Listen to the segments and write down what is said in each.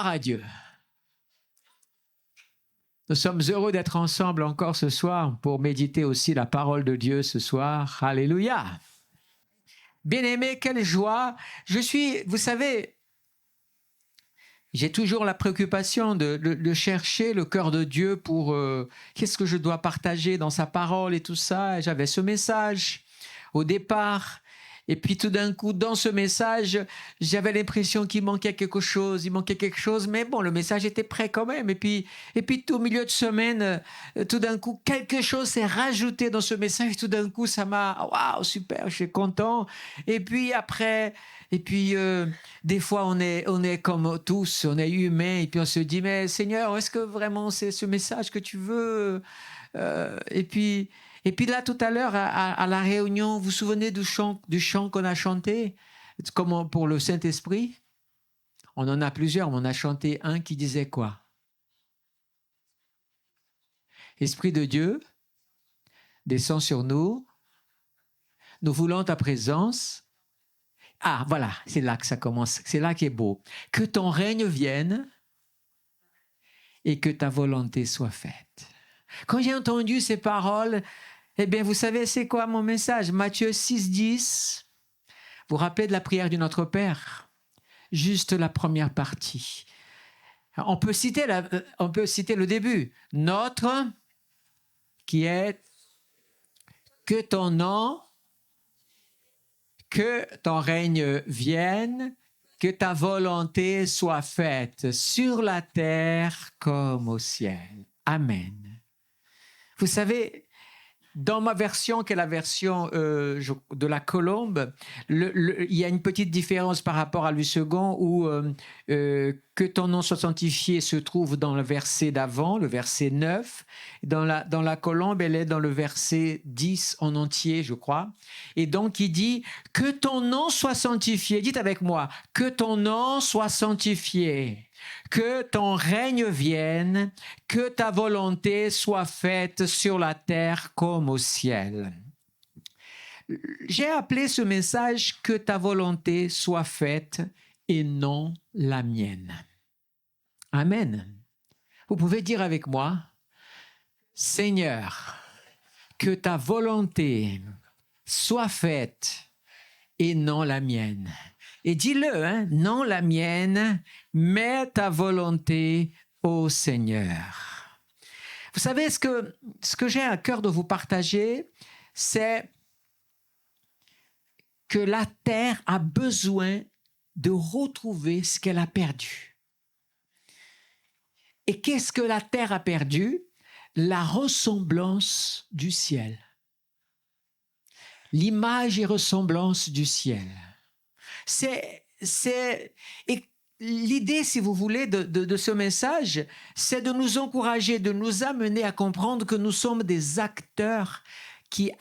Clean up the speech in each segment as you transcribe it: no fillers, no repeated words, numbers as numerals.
Gloire à Dieu. Nous sommes heureux d'être ensemble encore ce soir pour méditer aussi la parole de Dieu ce soir. Alléluia. Bien-aimés, quelle joie. Vous savez, j'ai toujours la préoccupation de chercher le cœur de Dieu pour qu'est-ce que je dois partager dans sa parole et tout ça. Et j'avais ce message au départ. Et puis tout d'un coup, dans ce message, j'avais l'impression qu'il manquait quelque chose. Mais bon, le message était prêt quand même. Et puis au milieu de semaine, tout d'un coup, quelque chose s'est rajouté dans ce message. Tout d'un coup, ça m'a... Waouh, super, je suis content. Et puis après... des fois, on est comme tous, on est humain. Et puis on se dit, mais Seigneur, est-ce que vraiment c'est ce message que tu veux Et puis là, tout à l'heure, à la réunion, vous vous souvenez du chant qu'on a chanté comme pour le Saint-Esprit? On en a plusieurs, mais on a chanté un qui disait quoi? Esprit de Dieu, descends sur nous. Nous voulons ta présence. Ah, voilà, c'est là que ça commence. C'est là qui est beau. Que ton règne vienne et que ta volonté soit faite. Quand j'ai entendu ces paroles, eh bien, vous savez, c'est quoi mon message? Matthieu 6, 10. Vous vous rappelez de la prière du Notre Père? Juste la première partie. On peut citer le début. Notre, qui est que ton nom, que ton règne vienne, que ta volonté soit faite sur la terre comme au ciel. Amen. Vous savez, dans ma version, qui est la version de la Colombe, il y a une petite différence par rapport à Louis II où que ton nom soit sanctifié se trouve dans le verset d'avant, le verset 9. Dans la Colombe, elle est dans le verset 10 en entier, je crois. Et donc, il dit que ton nom soit sanctifié. Dites avec moi, que ton nom soit sanctifié. Que ton règne vienne, que ta volonté soit faite sur la terre comme au ciel. J'ai appelé ce message « Que ta volonté soit faite et non la mienne ». Amen. Vous pouvez dire avec moi « Seigneur, que ta volonté soit faite et non la mienne ». Et dis-le, hein, non la mienne, mais ta volonté, ô Seigneur. Vous savez, ce que j'ai à cœur de vous partager, c'est que la terre a besoin de retrouver ce qu'elle a perdu. Et qu'est-ce que la terre a perdu? La ressemblance du ciel. L'image et ressemblance du ciel. Et l'idée, si vous voulez, de ce message, c'est de nous encourager, de nous amener à comprendre que nous sommes des acteurs qui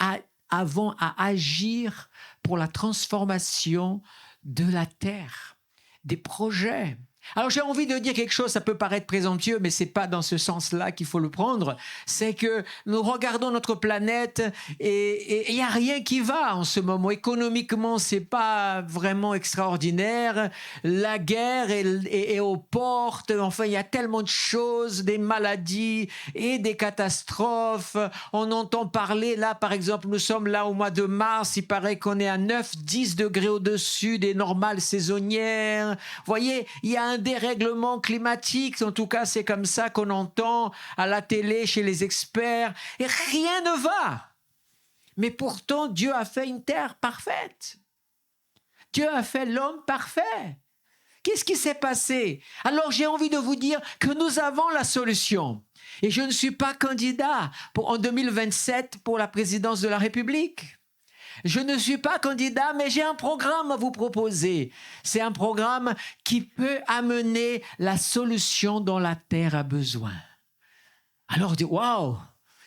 avons à agir pour la transformation de la terre, des projets. Alors j'ai envie de dire quelque chose, ça peut paraître présomptueux, mais c'est pas dans ce sens-là qu'il faut le prendre. C'est que nous regardons notre planète et il n'y a rien qui va en ce moment. Économiquement, c'est pas vraiment extraordinaire. La guerre est aux portes. Enfin, il y a tellement de choses, des maladies et des catastrophes. On entend parler, là, par exemple, nous sommes là au mois de mars. Il paraît qu'on est à 9-10 degrés au-dessus des normales saisonnières. Vous voyez, il y a un dérèglement climatique, en tout cas c'est comme ça qu'on entend à la télé, chez les experts, et rien ne va. Mais pourtant, Dieu a fait une terre parfaite. Dieu a fait l'homme parfait. Qu'est-ce qui s'est passé? Alors j'ai envie de vous dire que nous avons la solution. Et je ne suis pas candidat en 2027 pour la présidence de la République. Je ne suis pas candidat, mais j'ai un programme à vous proposer. C'est un programme qui peut amener la solution dont la terre a besoin. Alors, waouh,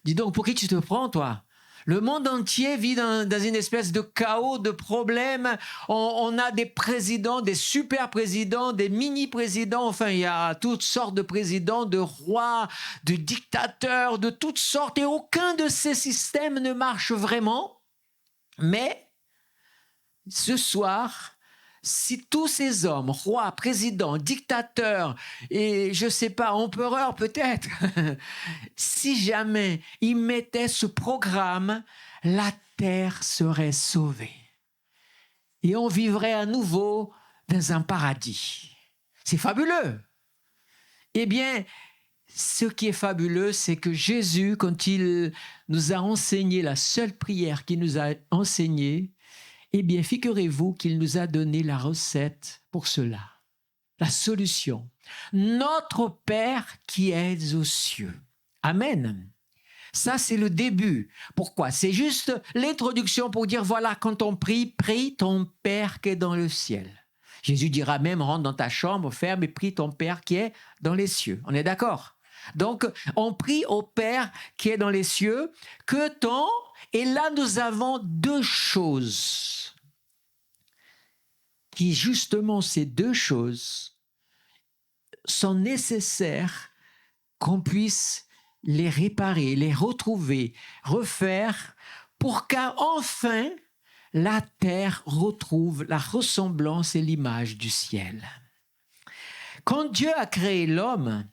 dis donc, pour qui tu te prends, toi? Le monde entier vit dans une espèce de chaos, de problèmes. On a des présidents, des super-présidents, des mini-présidents. Enfin, il y a toutes sortes de présidents, de rois, de dictateurs, de toutes sortes. Et aucun de ces systèmes ne marche vraiment. Mais ce soir, si tous ces hommes, rois, présidents, dictateurs et je sais pas, empereurs peut-être, si jamais ils mettaient ce programme, la terre serait sauvée. Et on vivrait à nouveau dans un paradis. C'est fabuleux. Eh bien, ce qui est fabuleux, c'est que Jésus, quand il nous a enseigné la seule prière qu'il nous a enseignée, eh bien, figurez-vous qu'il nous a donné la recette pour cela, la solution. Notre Père qui es aux cieux. Amen. Ça, c'est le début. Pourquoi? C'est juste l'introduction pour dire, voilà, quand on prie, prie ton Père qui est dans le ciel. Jésus dira même, rentre dans ta chambre, ferme et prie ton Père qui est dans les cieux. On est d'accord? Donc, on prie au Père qui est dans les cieux, que ton... Et là, nous avons deux choses qui, justement, ces deux choses sont nécessaires qu'on puisse les réparer, les retrouver, refaire, pour qu'enfin, la terre retrouve la ressemblance et l'image du ciel. Quand Dieu a créé l'homme,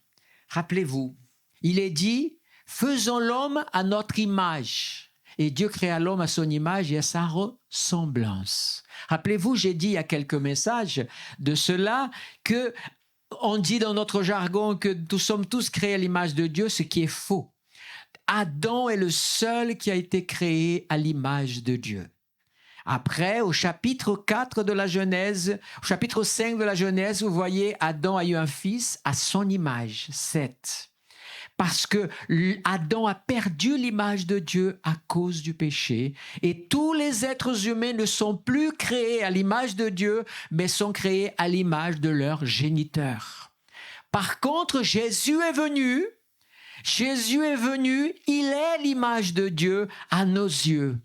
rappelez-vous, il est dit, faisons l'homme à notre image. Et Dieu créa l'homme à son image et à sa ressemblance. Rappelez-vous, j'ai dit il y a quelques messages de cela que on dit dans notre jargon que nous sommes tous créés à l'image de Dieu, ce qui est faux. Adam est le seul qui a été créé à l'image de Dieu. Après, au chapitre 4 de la Genèse, au chapitre 5 de la Genèse, vous voyez, Adam a eu un fils à son image, Seth. Parce que Adam a perdu l'image de Dieu à cause du péché. Et tous les êtres humains ne sont plus créés à l'image de Dieu, mais sont créés à l'image de leur géniteur. Par contre, Jésus est venu, il est l'image de Dieu à nos yeux.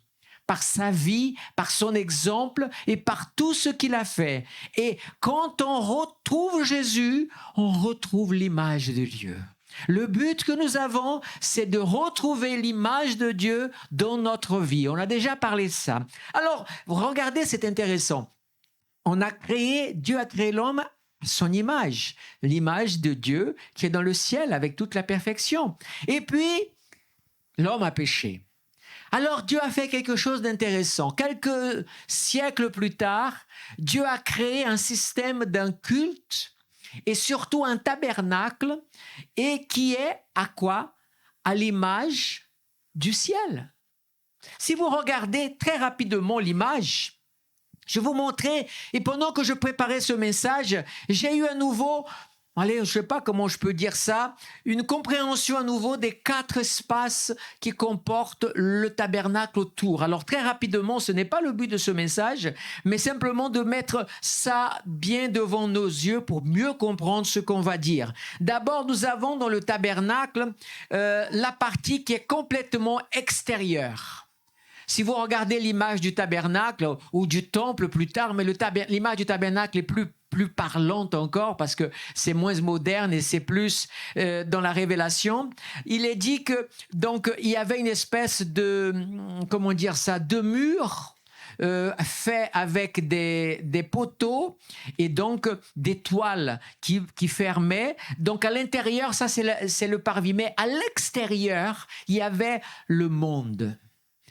Par sa vie, par son exemple et par tout ce qu'il a fait. Et quand on retrouve Jésus, on retrouve l'image de Dieu. Le but que nous avons, c'est de retrouver l'image de Dieu dans notre vie. On a déjà parlé de ça. Alors, regardez, c'est intéressant. Dieu a créé l'homme à son image, l'image de Dieu qui est dans le ciel avec toute la perfection. Et puis, l'homme a péché. Alors Dieu a fait quelque chose d'intéressant. Quelques siècles plus tard, Dieu a créé un système d'un culte et surtout un tabernacle, et qui est à quoi? À l'image du ciel. Si vous regardez très rapidement l'image, je vais vous montrer, et pendant que je préparais ce message, j'ai eu à nouveau... Allez, je ne sais pas comment je peux dire ça, une compréhension à nouveau des 4 espaces qui comportent le tabernacle autour. Alors très rapidement, ce n'est pas le but de ce message, mais simplement de mettre ça bien devant nos yeux pour mieux comprendre ce qu'on va dire. D'abord, nous avons dans le tabernacle la partie qui est complètement extérieure. Si vous regardez l'image du tabernacle ou du temple plus tard, mais l'image du tabernacle est plus parlante encore parce que c'est moins moderne et c'est plus dans la révélation. Il est dit que donc il y avait une espèce de de mur fait avec des poteaux et donc des toiles qui fermaient. Donc à l'intérieur, ça c'est le parvis, mais à l'extérieur, il y avait le monde.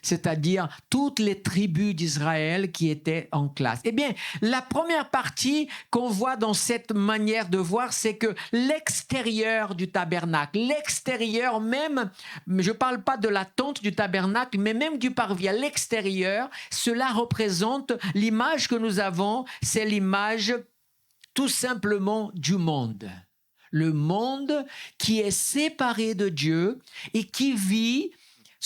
C'est-à-dire toutes les tribus d'Israël qui étaient en classe. Eh bien, la première partie qu'on voit dans cette manière de voir, c'est que l'extérieur du tabernacle, l'extérieur même, je ne parle pas de la tente du tabernacle, mais même du parvis à l'extérieur, cela représente l'image que nous avons, c'est l'image tout simplement du monde. Le monde qui est séparé de Dieu et qui vit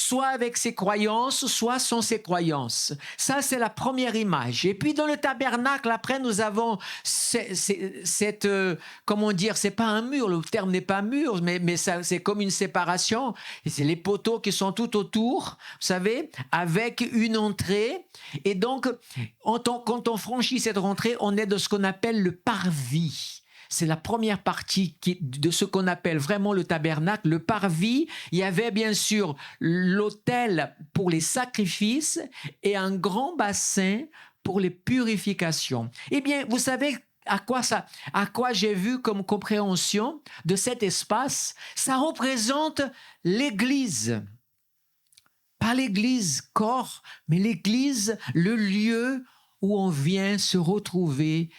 soit avec ses croyances, soit sans ses croyances. Ça, c'est la première image. Et puis, dans le tabernacle, après, nous avons cette comment dire, c'est pas un mur, le terme n'est pas mur, mais ça, c'est comme une séparation. Et c'est les poteaux qui sont tout autour, vous savez, avec une entrée. Et donc, quand on franchit cette entrée, on est de ce qu'on appelle le parvis. C'est la première partie de ce qu'on appelle vraiment le tabernacle, le parvis. Il y avait bien sûr l'autel pour les sacrifices et un grand bassin pour les purifications. Eh bien, vous savez à quoi j'ai vu comme compréhension de cet espace? Ça représente l'Église. Pas l'Église corps, mais l'Église, le lieu où on vient se retrouver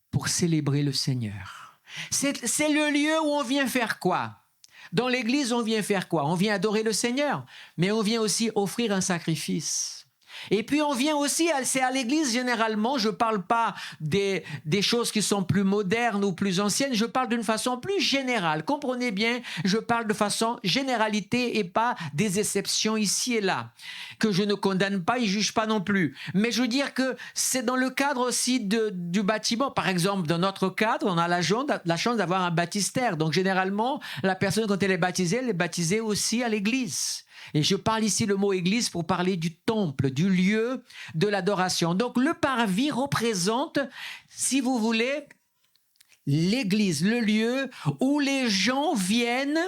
pour célébrer le Seigneur. C'est le lieu où on vient faire quoi? Dans l'Église, on vient faire quoi? On vient adorer le Seigneur, mais on vient aussi offrir un sacrifice. Et puis on vient aussi, c'est à l'église généralement, je ne parle pas des choses qui sont plus modernes ou plus anciennes, je parle d'une façon plus générale. Comprenez bien, je parle de façon généralité et pas des exceptions ici et là, que je ne condamne pas et juge pas non plus. Mais je veux dire que c'est dans le cadre aussi du bâtiment. Par exemple, dans notre cadre, on a la chance d'avoir un baptistère. Donc généralement, la personne quand elle est baptisée aussi à l'église. Et je parle ici le mot église pour parler du temple, du lieu de l'adoration. Donc le parvis représente, si vous voulez, l'église, le lieu où les gens viennent.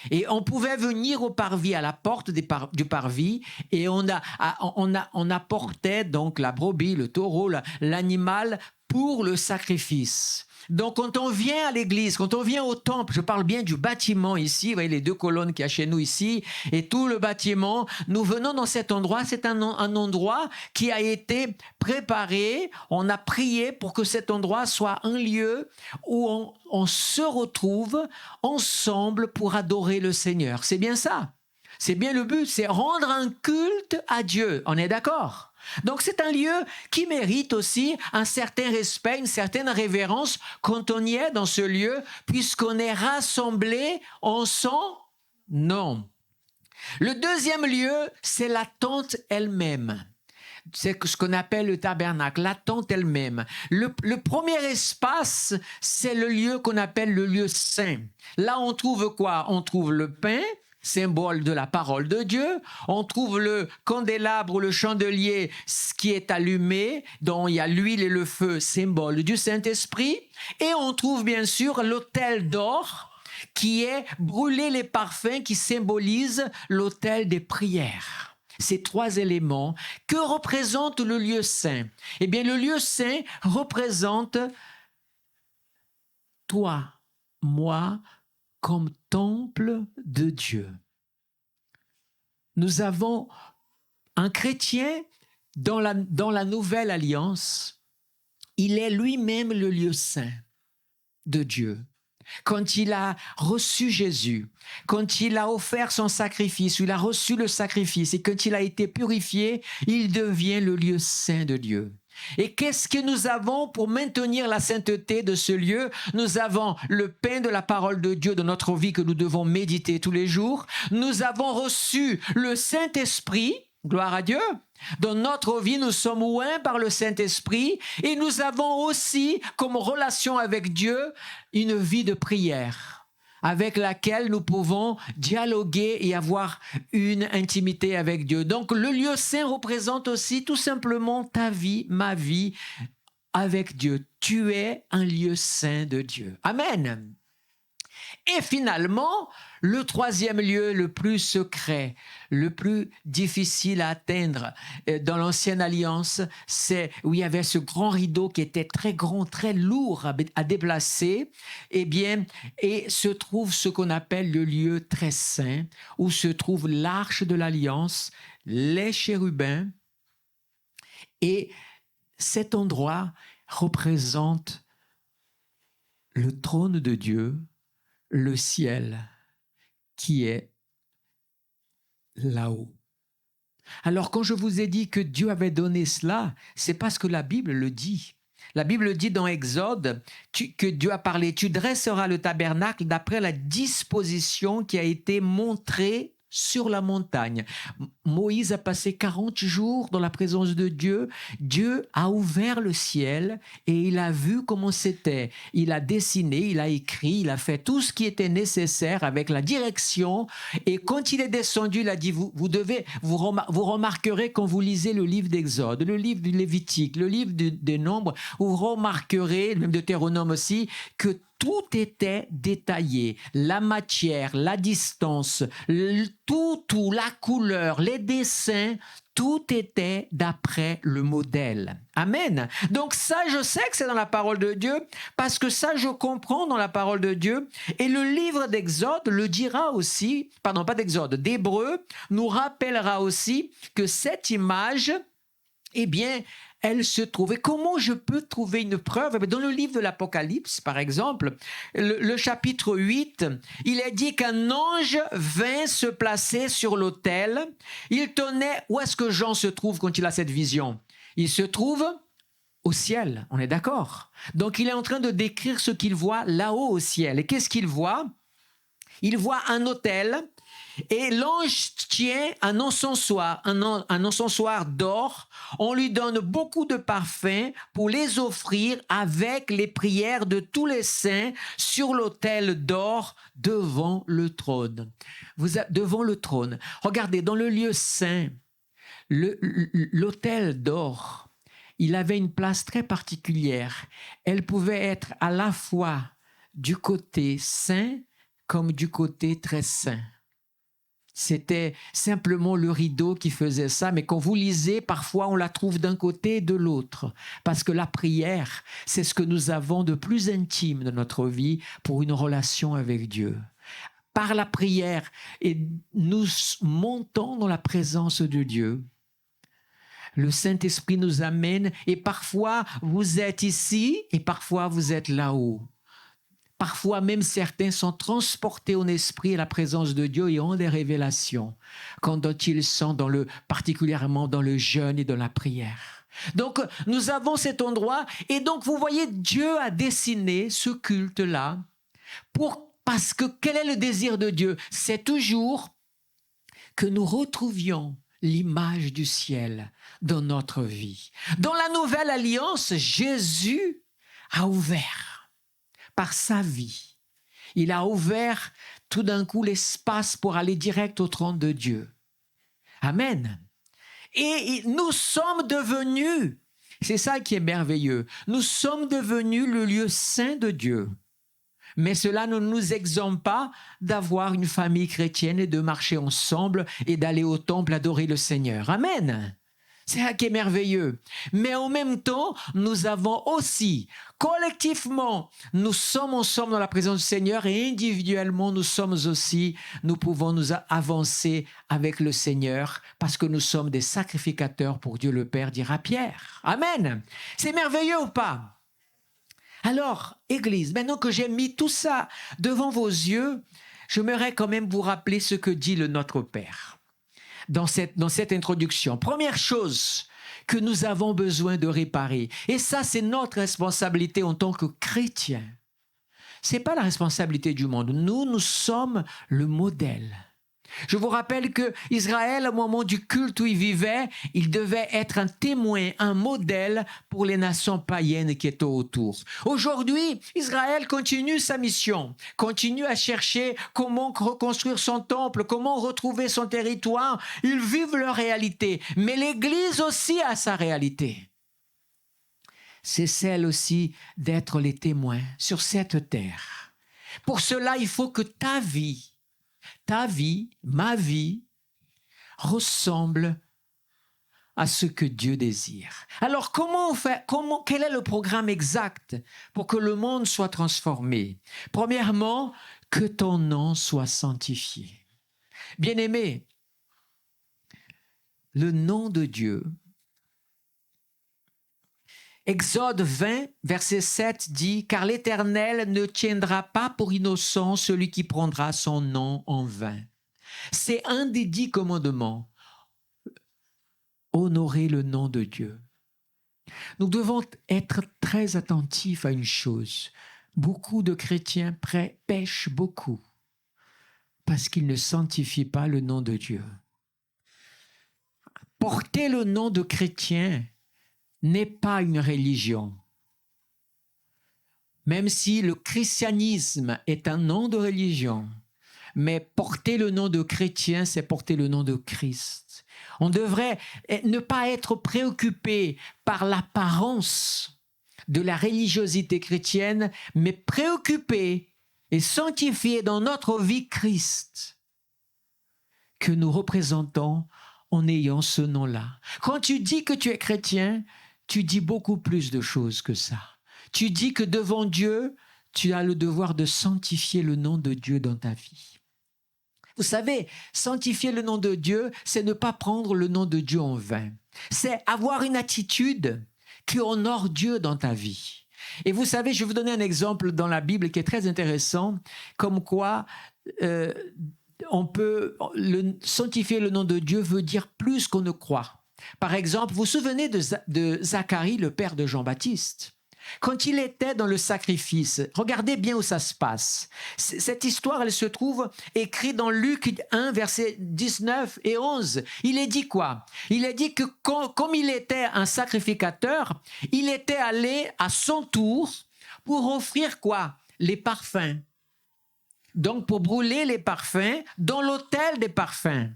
Et on pouvait venir au parvis, à la porte du parvis, et on apportait donc la brebis, le taureau, l'animal pour le sacrifice. Donc, quand on vient à l'église, quand on vient au temple, je parle bien du bâtiment ici, vous voyez les 2 colonnes qu'il y a chez nous ici, et tout le bâtiment, nous venons dans cet endroit, c'est un endroit qui a été préparé, on a prié pour que cet endroit soit un lieu où on se retrouve ensemble pour adorer le Seigneur. C'est bien ça. C'est bien le but, c'est rendre un culte à Dieu. On est d'accord? Donc c'est un lieu qui mérite aussi un certain respect, une certaine révérence quand on y est dans ce lieu, puisqu'on est rassemblés en son nom. Le deuxième lieu, c'est la tente elle-même. C'est ce qu'on appelle le tabernacle, la tente elle-même. Le premier espace, c'est le lieu qu'on appelle le lieu saint. Là, on trouve quoi? On trouve le pain, symbole de la parole de Dieu. On trouve le candélabre ou le chandelier qui est allumé, dont il y a l'huile et le feu, symbole du Saint-Esprit. Et on trouve bien sûr l'autel d'or qui est brûler les parfums qui symbolisent l'autel des prières. Ces 3 éléments que représente le lieu saint. Eh bien, le lieu saint représente toi, moi, comme temple de Dieu. Nous avons un chrétien dans la nouvelle alliance, il est lui-même le lieu saint de Dieu. Quand il a reçu Jésus, quand il a offert son sacrifice, il a reçu le sacrifice et quand il a été purifié, il devient le lieu saint de Dieu. Et qu'est-ce que nous avons pour maintenir la sainteté de ce lieu? Nous avons le pain de la parole de Dieu de notre vie que nous devons méditer tous les jours. Nous avons reçu le Saint-Esprit, gloire à Dieu. Dans notre vie, nous sommes oints par le Saint-Esprit et nous avons aussi comme relation avec Dieu une vie de prière avec laquelle nous pouvons dialoguer et avoir une intimité avec Dieu. Donc le lieu saint représente aussi tout simplement ta vie, ma vie avec Dieu. Tu es un lieu saint de Dieu. Amen. Et finalement, le 3e lieu, le plus secret, le plus difficile à atteindre dans l'Ancienne Alliance, c'est où il y avait ce grand rideau qui était très grand, très lourd à déplacer. Eh bien, et se trouve ce qu'on appelle le lieu très saint, où se trouve l'arche de l'Alliance, les chérubins. Et cet endroit représente le trône de Dieu, le ciel qui est là-haut. Alors quand je vous ai dit que Dieu avait donné cela, c'est parce que la Bible le dit. La Bible dit dans Exode que Dieu a parlé, tu dresseras le tabernacle d'après la disposition qui a été montrée sur la montagne. Moïse a passé 40 jours dans la présence de Dieu. Dieu a ouvert le ciel et il a vu comment c'était. Il a dessiné, il a écrit, il a fait tout ce qui était nécessaire avec la direction. Et quand il est descendu, il a dit, vous remarquerez quand vous lisez le livre d'Exode, le livre du Lévitique, le livre des Nombres, vous remarquerez, même de Deutéronome aussi, que tout était détaillé. La matière, la distance, tout, la couleur, les dessins, tout était d'après le modèle. Amen. Donc ça, je sais que c'est dans la parole de Dieu, parce que ça, je comprends dans la parole de Dieu. Et le livre d'Exode le dira aussi, pardon, pas d'Exode, d'Hébreux, nous rappellera aussi que cette image, eh bien, elle se trouve. Et comment je peux trouver une preuve? Dans le livre de l'Apocalypse, par exemple, le chapitre 8, il est dit qu'un ange vint se placer sur l'autel. Il tenait... Où est-ce que Jean se trouve quand il a cette vision? Il se trouve au ciel, on est d'accord? Donc il est en train de décrire ce qu'il voit là-haut au ciel. Et qu'est-ce qu'il voit? Il voit un autel. Et l'ange tient un encensoir d'or. On lui donne beaucoup de parfums pour les offrir avec les prières de tous les saints sur l'autel d'or devant le trône. Devant le trône. Regardez, dans le lieu saint, l'autel d'or, il avait une place très particulière. Elle pouvait être à la fois du côté saint comme du côté très saint. C'était simplement le rideau qui faisait ça, mais quand vous lisez, parfois on la trouve d'un côté et de l'autre, parce que la prière, c'est ce que nous avons de plus intime de notre vie pour une relation avec Dieu. Par la prière, et nous montons dans la présence de Dieu. Le Saint-Esprit nous amène, et parfois vous êtes ici, et parfois vous êtes là-haut. Parfois même certains sont transportés en esprit à la présence de Dieu et ont des révélations quand ils sont particulièrement dans le jeûne et dans la prière. Donc nous avons cet endroit et donc vous voyez Dieu a dessiné ce culte-là parce que quel est le désir de Dieu? C'est toujours que nous retrouvions l'image du ciel dans notre vie. Dans la nouvelle alliance, Jésus a ouvert par sa vie. Il a ouvert tout d'un coup l'espace pour aller direct au trône de Dieu. Amen. Et nous sommes devenus, c'est ça qui est merveilleux, nous sommes devenus le lieu saint de Dieu. Mais cela ne nous exempte pas d'avoir une famille chrétienne et de marcher ensemble et d'aller au temple adorer le Seigneur. Amen. C'est ça qui est merveilleux. Mais en même temps, nous avons aussi, collectivement, nous sommes ensemble dans la présence du Seigneur et individuellement, nous pouvons nous avancer avec le Seigneur parce que nous sommes des sacrificateurs pour Dieu le Père, dira Pierre. Amen. C'est merveilleux ou pas? Alors, Église, maintenant que j'ai mis tout ça devant vos yeux, j'aimerais quand même vous rappeler ce que dit le Notre Père. Dans cette introduction. Première chose que nous avons besoin de réparer, et ça c'est notre responsabilité en tant que chrétiens. Ce n'est pas la responsabilité du monde. Nous sommes le modèle. Je vous rappelle que Israël, au moment du culte où il vivait, il devait être un témoin, un modèle pour les nations païennes qui étaient autour. Aujourd'hui, Israël continue sa mission, continue à chercher comment reconstruire son temple, comment retrouver son territoire. Ils vivent leur réalité, mais l'Église aussi a sa réalité. C'est celle aussi d'être les témoins sur cette terre. Pour cela, il faut que ta vie, ma vie, ressemble à ce que Dieu désire. Alors, comment on fait? Quel est le programme exact pour que le monde soit transformé? Premièrement, que ton nom soit sanctifié. Bien-aimé, le nom de Dieu, Exode 20, verset 7 dit « Car l'Éternel ne tiendra pas pour innocent celui qui prendra son nom en vain. » C'est un des 10 commandements. Honorer le nom de Dieu. Nous devons être très attentifs à une chose. Beaucoup de chrétiens pêchent beaucoup parce qu'ils ne sanctifient pas le nom de Dieu. Porter le nom de chrétien n'est pas une religion. Même si le christianisme est un nom de religion, mais porter le nom de chrétien, c'est porter le nom de Christ. On devrait ne pas être préoccupé par l'apparence de la religiosité chrétienne, mais préoccupés et sanctifiés dans notre vie Christ que nous représentons en ayant ce nom-là. Quand tu dis que tu es chrétien, tu dis beaucoup plus de choses que ça. Tu dis que devant Dieu, tu as le devoir de sanctifier le nom de Dieu dans ta vie. Vous savez, sanctifier le nom de Dieu, c'est ne pas prendre le nom de Dieu en vain. C'est avoir une attitude qui honore Dieu dans ta vie. Et vous savez, je vais vous donner un exemple dans la Bible qui est très intéressant, comme quoi sanctifier le nom de Dieu veut dire plus qu'on ne croit. Par exemple, vous vous souvenez de Zacharie, le père de Jean-Baptiste? Quand il était dans le sacrifice, regardez bien où ça se passe. Cette histoire, elle se trouve écrite dans Luc 1, versets 19 et 11. Il est dit quoi? Il est dit que comme il était un sacrificateur, il était allé à son tour pour offrir quoi? Les parfums. Donc pour brûler les parfums dans l'autel des parfums.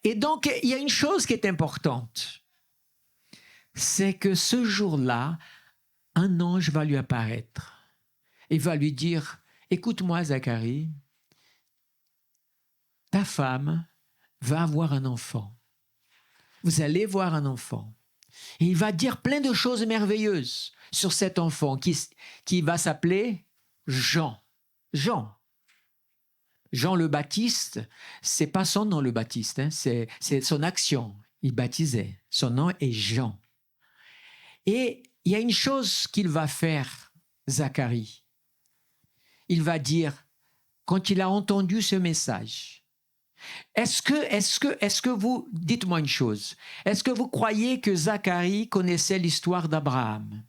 Et donc il y a une chose qui est importante. C'est que ce jour-là, un ange va lui apparaître et va lui dire, écoute-moi Zacharie, ta femme va avoir un enfant. Vous allez voir un enfant. Et il va dire plein de choses merveilleuses sur cet enfant qui va s'appeler Jean. Jean. Jean le Baptiste, c'est pas son nom le Baptiste, hein, c'est son action. Il baptisait. Son nom est Jean. Et il y a une chose qu'il va faire, Zacharie. Il va dire, quand il a entendu ce message, est-ce que vous, dites-moi une chose, est-ce que vous croyez que Zacharie connaissait l'histoire d'Abraham?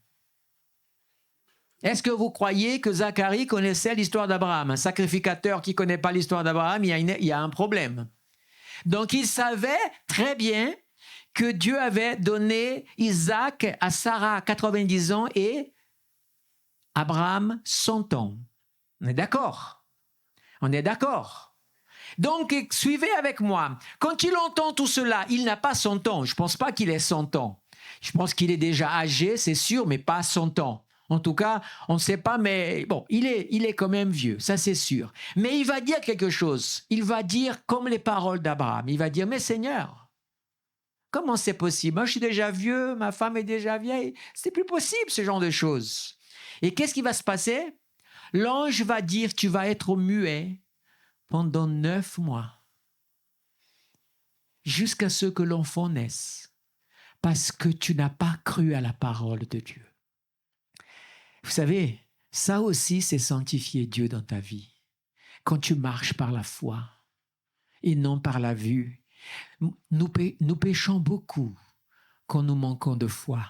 Est-ce que vous croyez que Zacharie connaissait l'histoire d'Abraham? Un sacrificateur qui ne connaît pas l'histoire d'Abraham, il y a un problème. Donc il savait très bien que Dieu avait donné Isaac à Sarah à 90 ans et Abraham 100 ans. On est d'accord? On est d'accord. Donc, suivez avec moi. Quand il entend tout cela, il n'a pas 100 ans. Je ne pense pas qu'il ait 100 ans. Je pense qu'il est déjà âgé, c'est sûr, mais pas 100 ans. En tout cas, on ne sait pas, mais bon, il est quand même vieux, ça c'est sûr. Mais il va dire quelque chose. Il va dire comme les paroles d'Abraham. Il va dire, mais Seigneur, comment c'est possible? Moi, je suis déjà vieux, ma femme est déjà vieille. C'est plus possible, ce genre de choses. Et qu'est-ce qui va se passer? L'ange va dire, tu vas être muet pendant 9 mois, jusqu'à ce que l'enfant naisse, parce que tu n'as pas cru à la parole de Dieu. Vous savez, ça aussi, c'est sanctifier Dieu dans ta vie. Quand tu marches par la foi et non par la vue. Nous péchons beaucoup quand nous manquons de foi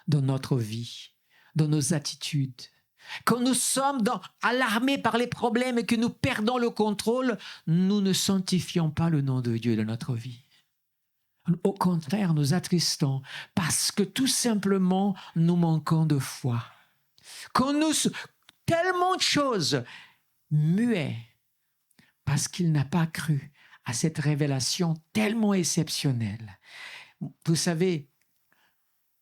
dans notre vie, dans nos attitudes. Quand nous sommes alarmés par les problèmes et que nous perdons le contrôle, nous ne sanctifions pas le nom de Dieu dans notre vie. Au contraire, nous attristons parce que tout simplement, nous manquons de foi. Quand tellement de choses muets parce qu'il n'a pas cru à cette révélation tellement exceptionnelle. Vous savez,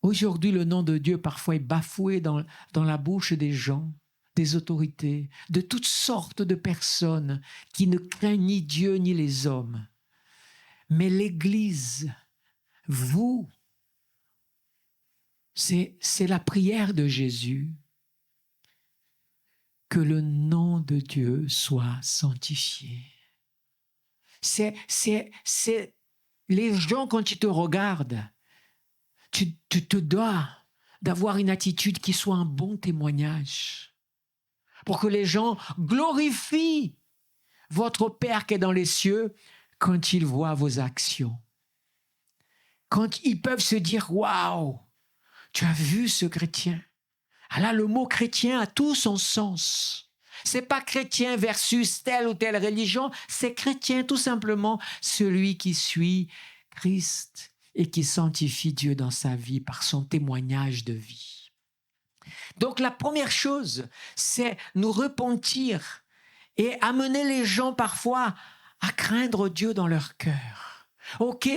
aujourd'hui, le nom de Dieu parfois est bafoué dans la bouche des gens, des autorités, de toutes sortes de personnes qui ne craignent ni Dieu ni les hommes. Mais l'Église, vous, c'est la prière de Jésus, que le nom de Dieu soit sanctifié. C'est les gens, quand ils te regardent, tu te dois d'avoir une attitude qui soit un bon témoignage pour que les gens glorifient votre Père qui est dans les cieux quand ils voient vos actions. Quand ils peuvent se dire « Waouh, tu as vu ce chrétien ?» Ah là, le mot chrétien a tout son sens. C'est pas chrétien versus telle ou telle religion, c'est chrétien tout simplement celui qui suit Christ et qui sanctifie Dieu dans sa vie par son témoignage de vie. Donc la première chose, c'est nous repentir et amener les gens parfois à craindre Dieu dans leur cœur. Ok,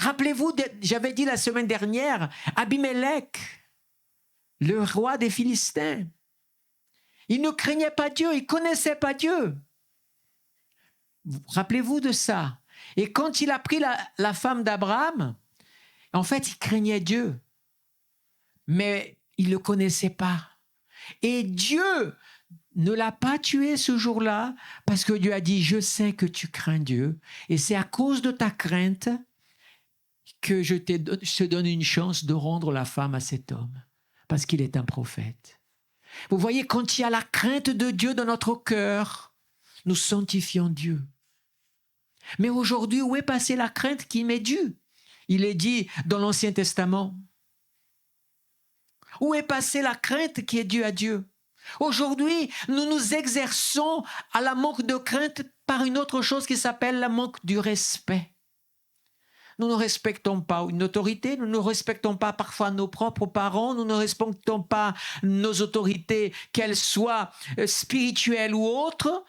Rappelez-vous, j'avais dit la semaine dernière, Abimelech, le roi des Philistins, il ne craignait pas Dieu, il ne connaissait pas Dieu. Rappelez-vous de ça. Et quand il a pris la femme d'Abraham, en fait, il craignait Dieu, mais il ne le connaissait pas. Et Dieu ne l'a pas tué ce jour-là parce que Dieu a dit, je sais que tu crains Dieu et c'est à cause de ta crainte que je te donne une chance de rendre la femme à cet homme parce qu'il est un prophète. Vous voyez, quand il y a la crainte de Dieu dans notre cœur, nous sanctifions Dieu. Mais aujourd'hui, où est passée la crainte qui m'est due? Il est dit dans l'Ancien Testament. Où est passée la crainte qui est due à Dieu? Aujourd'hui, nous nous exerçons à la manque de crainte par une autre chose qui s'appelle la manque du respect. Nous ne respectons pas une autorité, nous ne respectons pas parfois nos propres parents, nous ne respectons pas nos autorités, qu'elles soient spirituelles ou autres.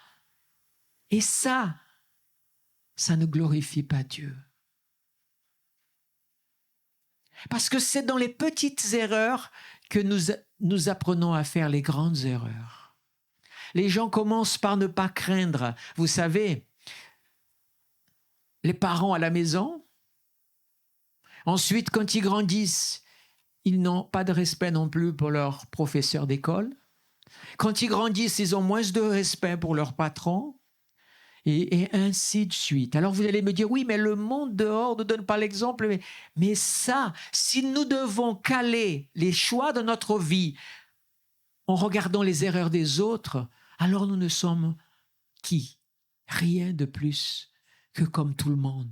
Et ça ne glorifie pas Dieu. Parce que c'est dans les petites erreurs que nous apprenons à faire les grandes erreurs. Les gens commencent par ne pas craindre. Vous savez, les parents à la maison, ensuite, quand ils grandissent, ils n'ont pas de respect non plus pour leurs professeurs d'école. Quand ils grandissent, ils ont moins de respect pour leurs patrons. Et ainsi de suite. Alors vous allez me dire, oui, mais le monde dehors ne donne pas l'exemple. Mais ça, si nous devons caler les choix de notre vie en regardant les erreurs des autres, alors nous ne sommes qui? Rien de plus que comme tout le monde.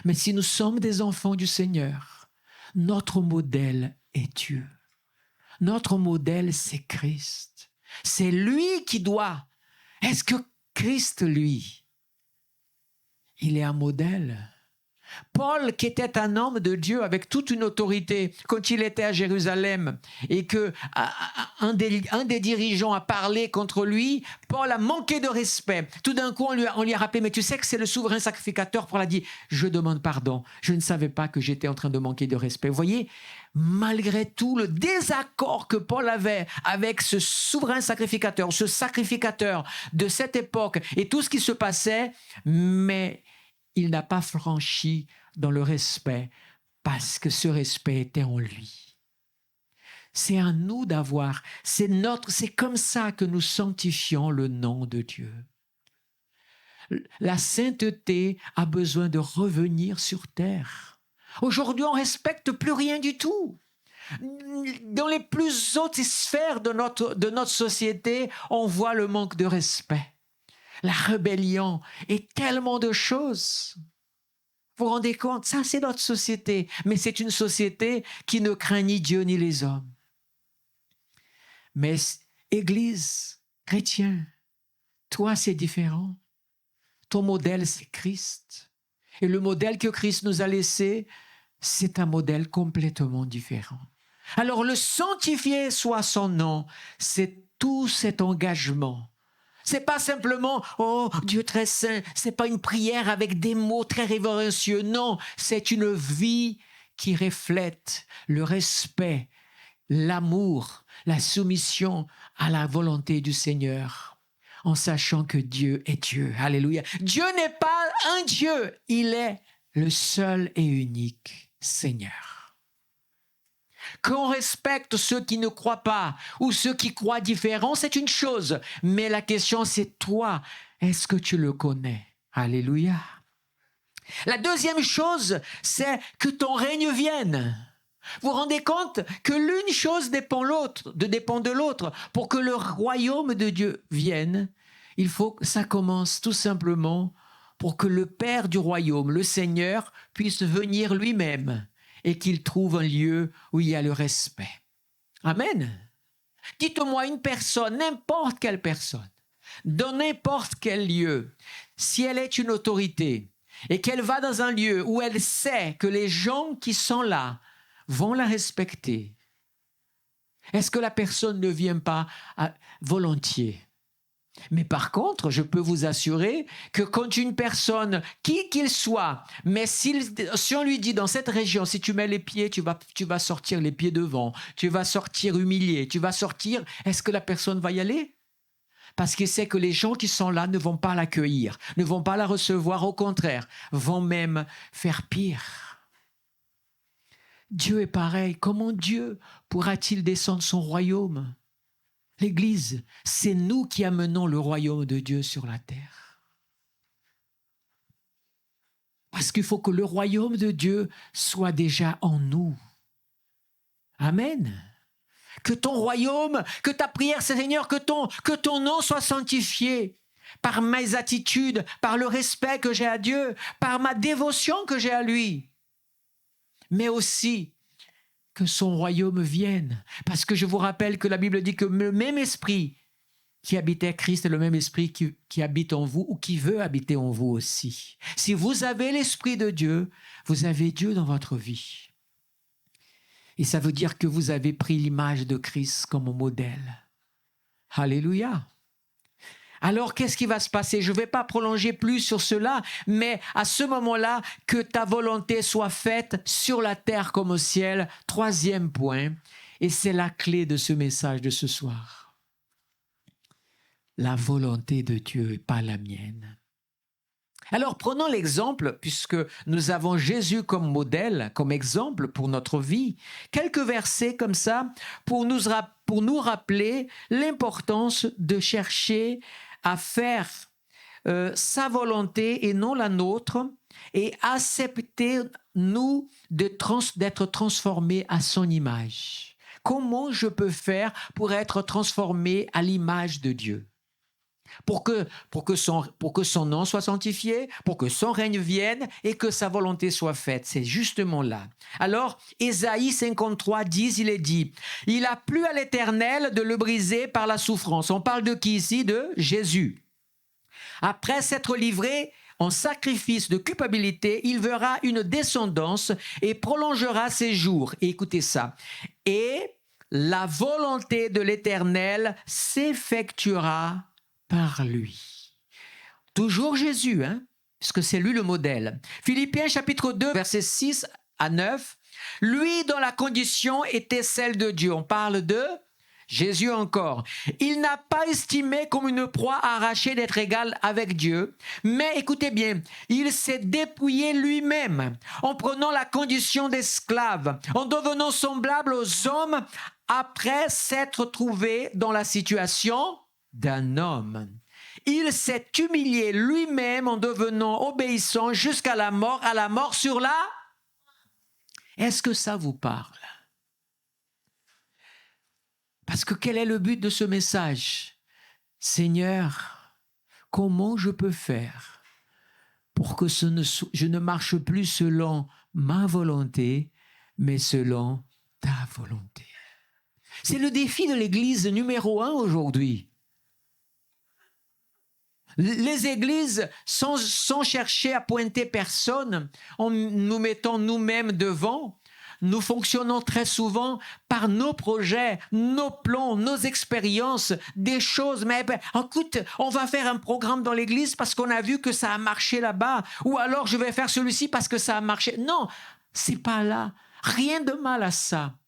Mais si nous sommes des enfants du Seigneur, notre modèle est Dieu. Notre modèle, c'est Christ. C'est lui qui doit. Est-ce que Christ, lui, il est un modèle? Paul, qui était un homme de Dieu avec toute une autorité, quand il était à Jérusalem et qu'un des dirigeants a parlé contre lui, Paul a manqué de respect. Tout d'un coup, on lui a rappelé, mais tu sais que c'est le souverain sacrificateur. Paul a dit, je demande pardon, je ne savais pas que j'étais en train de manquer de respect. Vous voyez, malgré tout le désaccord que Paul avait avec ce souverain sacrificateur, ce sacrificateur de cette époque et tout ce qui se passait, mais il n'a pas franchi dans le respect parce que ce respect était en lui. C'est à nous d'avoir, c'est comme ça que nous sanctifions le nom de Dieu. La sainteté a besoin de revenir sur terre. Aujourd'hui, on ne respecte plus rien du tout. Dans les plus hautes sphères de notre société, on voit le manque de respect. La rébellion et tellement de choses. Vous vous rendez compte? Ça, c'est notre société. Mais c'est une société qui ne craint ni Dieu ni les hommes. Mais Église, chrétien, toi, c'est différent. Ton modèle, c'est Christ. Et le modèle que Christ nous a laissé, c'est un modèle complètement différent. Alors, le sanctifier soit son nom, c'est tout cet engagement. C'est pas simplement « Oh, Dieu très saint », c'est pas une prière avec des mots très révérencieux. Non, c'est une vie qui reflète le respect, l'amour, la soumission à la volonté du Seigneur, en sachant que Dieu est Dieu. Alléluia. Dieu n'est pas un Dieu, il est le seul et unique Seigneur. Qu'on respecte ceux qui ne croient pas ou ceux qui croient différent, c'est une chose. Mais la question, c'est toi, est-ce que tu le connais? Alléluia. La deuxième chose, c'est que ton règne vienne. Vous vous rendez compte que l'une chose dépend de l'autre. Pour que le royaume de Dieu vienne, il faut que ça commence tout simplement pour que le Père du royaume, le Seigneur, puisse venir lui-même et qu'il trouve un lieu où il y a le respect. Amen. Dites-moi une personne, n'importe quelle personne, dans n'importe quel lieu, si elle est une autorité et qu'elle va dans un lieu où elle sait que les gens qui sont là vont la respecter, est-ce que la personne ne vient pas volontiers? Mais par contre, je peux vous assurer que quand une personne, qui qu'il soit, mais si on lui dit dans cette région, si tu mets les pieds, tu vas sortir les pieds devant, tu vas sortir humilié, tu vas sortir, est-ce que la personne va y aller? Parce qu'il sait que les gens qui sont là ne vont pas l'accueillir, ne vont pas la recevoir, au contraire, vont même faire pire. Dieu est pareil. Comment Dieu pourra-t-il descendre son royaume? L'Église, c'est nous qui amenons le royaume de Dieu sur la terre. Parce qu'il faut que le royaume de Dieu soit déjà en nous. Amen. Que ton royaume, que ta prière, Seigneur, que ton nom soit sanctifié par mes attitudes, par le respect que j'ai à Dieu, par ma dévotion que j'ai à lui. Mais aussi que son royaume vienne. Parce que je vous rappelle que la Bible dit que le même esprit qui habitait Christ est le même esprit qui habite en vous ou qui veut habiter en vous aussi. Si vous avez l'esprit de Dieu, vous avez Dieu dans votre vie. Et ça veut dire que vous avez pris l'image de Christ comme modèle. Alléluia. Alors, qu'est-ce qui va se passer? Je ne vais pas prolonger plus sur cela, mais à ce moment-là, que ta volonté soit faite sur la terre comme au ciel. Troisième point, et c'est la clé de ce message de ce soir. La volonté de Dieu et pas la mienne. Alors, prenons l'exemple, puisque nous avons Jésus comme modèle, comme exemple pour notre vie. Quelques versets comme ça pour nous rappeler l'importance de chercher à faire sa volonté et non la nôtre, et accepter, nous, d'être transformés à son image. Comment je peux faire pour être transformé à l'image de Dieu? Pour que son nom soit sanctifié, pour que son règne vienne et que sa volonté soit faite. C'est justement là. Alors, Ésaïe 53, 10, il est dit, « Il a plu à l'Éternel de le briser par la souffrance. » On parle de qui ici? De Jésus. Après s'être livré en sacrifice de culpabilité, il verra une descendance et prolongera ses jours. Et écoutez ça. Et la volonté de l'Éternel s'effectuera par lui. Toujours Jésus, parce que c'est lui le modèle. Philippiens chapitre 2, versets 6 à 9. Lui dont la condition était celle de Dieu. On parle de Jésus encore. Il n'a pas estimé comme une proie arrachée d'être égal avec Dieu, mais écoutez bien, il s'est dépouillé lui-même en prenant la condition d'esclave, en devenant semblable aux hommes après s'être trouvé dans la situation d'un homme. Il s'est humilié lui-même en devenant obéissant jusqu'à la mort sur la... Est-ce que ça vous parle? Parce que quel est le but de ce message? Seigneur, comment je peux faire pour que je ne marche plus selon ma volonté, mais selon ta volonté? C'est le défi de l'Église numéro 1 aujourd'hui. Les églises, sans chercher à pointer personne, en nous mettant nous-mêmes devant, nous fonctionnons très souvent par nos projets, nos plans, nos expériences, des choses. Mais écoute, on va faire un programme dans l'église parce qu'on a vu que ça a marché là-bas. Ou alors je vais faire celui-ci parce que ça a marché. Non, c'est pas là. Rien de mal à ça.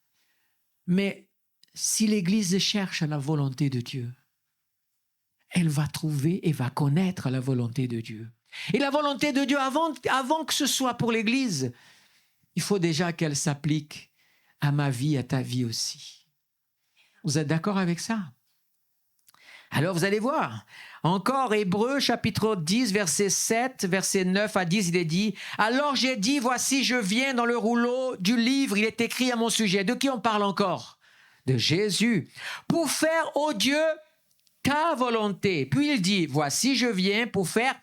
Mais si l'église cherche la volonté de Dieu, elle va trouver et va connaître la volonté de Dieu. Et la volonté de Dieu, avant que ce soit pour l'Église, il faut déjà qu'elle s'applique à ma vie, à ta vie aussi. Vous êtes d'accord avec ça? Alors vous allez voir. Encore Hébreux chapitre 10, verset 7, verset 9 à 10, il est dit « Alors j'ai dit, voici je viens dans le rouleau du livre, il est écrit à mon sujet. » De qui on parle encore? De Jésus. « Pour faire, ô Dieu, ta volonté. » Puis il dit, voici je viens pour faire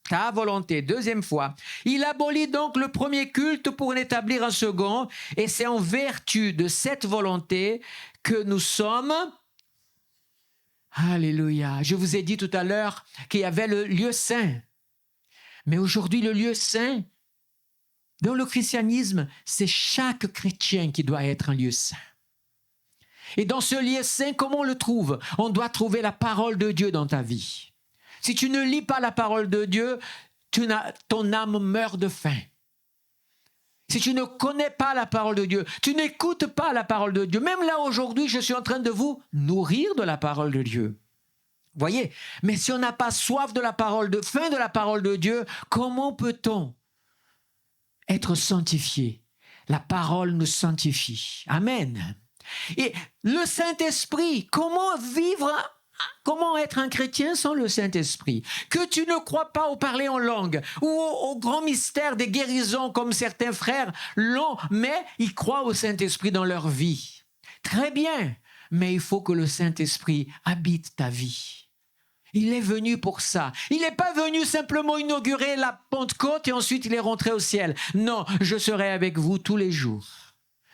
ta volonté. Deuxième fois. Il abolit donc le premier culte pour en établir un second. Et c'est en vertu de cette volonté que nous sommes... Alléluia. Je vous ai dit tout à l'heure qu'il y avait le lieu saint. Mais aujourd'hui, le lieu saint, dans le christianisme, c'est chaque chrétien qui doit être un lieu saint. Et dans ce lieu saint, comment on le trouve? On doit trouver la parole de Dieu dans ta vie. Si tu ne lis pas la parole de Dieu, ton âme meurt de faim. Si tu ne connais pas la parole de Dieu, tu n'écoutes pas la parole de Dieu. Même là, aujourd'hui, je suis en train de vous nourrir de la parole de Dieu. Voyez, mais si on n'a pas soif de la parole, faim de la parole de Dieu, comment peut-on être sanctifié? La parole nous sanctifie. Amen. Et le Saint-Esprit, comment être un chrétien sans le Saint-Esprit? Que tu ne crois pas au parler en langue ou au grand mystère des guérisons comme certains frères l'ont, mais ils croient au Saint-Esprit dans leur vie. Très bien, mais il faut que le Saint-Esprit habite ta vie. Il est venu pour ça. Il n'est pas venu simplement inaugurer la Pentecôte et ensuite il est rentré au ciel. Non, je serai avec vous tous les jours,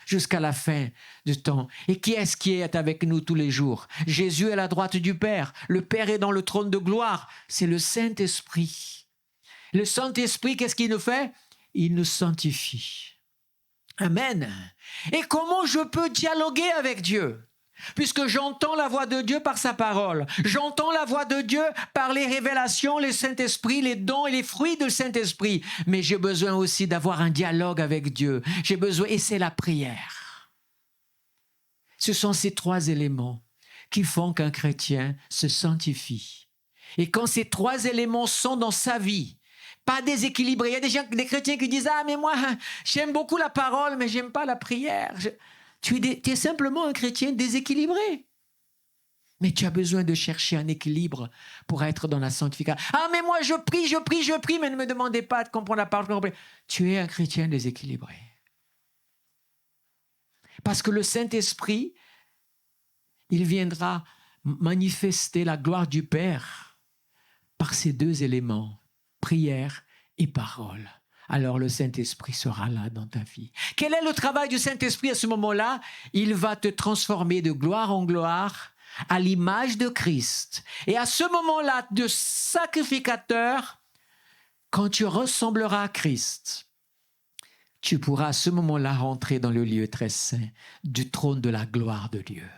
jusqu'à la fin du temps. Et qui est avec nous tous les jours? Jésus est à la droite du Père. Le Père est dans le trône de gloire. C'est le Saint-Esprit. Le Saint-Esprit, qu'est-ce qu'il nous fait? Il nous sanctifie. Amen. Et comment je peux dialoguer avec Dieu? Puisque j'entends la voix de Dieu par sa parole. J'entends la voix de Dieu par les révélations, le Saint-Esprit, les dons et les fruits du Saint-Esprit. Mais j'ai besoin aussi d'avoir un dialogue avec Dieu. J'ai besoin, et c'est la prière. Ce sont ces trois éléments qui font qu'un chrétien se sanctifie. Et quand ces trois éléments sont dans sa vie, pas déséquilibrés. Il y a des chrétiens qui disent « Ah, mais moi, j'aime beaucoup la parole, mais j'aime pas la prière. » Tu es simplement un chrétien déséquilibré. Mais tu as besoin de chercher un équilibre pour être dans la sanctification. Ah, mais moi, je prie, mais ne me demandez pas de comprendre la parole. Tu es un chrétien déséquilibré. Parce que le Saint-Esprit, il viendra manifester la gloire du Père par ces deux éléments, prière et parole. Alors le Saint-Esprit sera là dans ta vie. Quel est le travail du Saint-Esprit à ce moment-là? Il va te transformer de gloire en gloire à l'image de Christ. Et à ce moment-là, de sacrificateur, quand tu ressembleras à Christ, tu pourras à ce moment-là rentrer dans le lieu très saint du trône de la gloire de Dieu.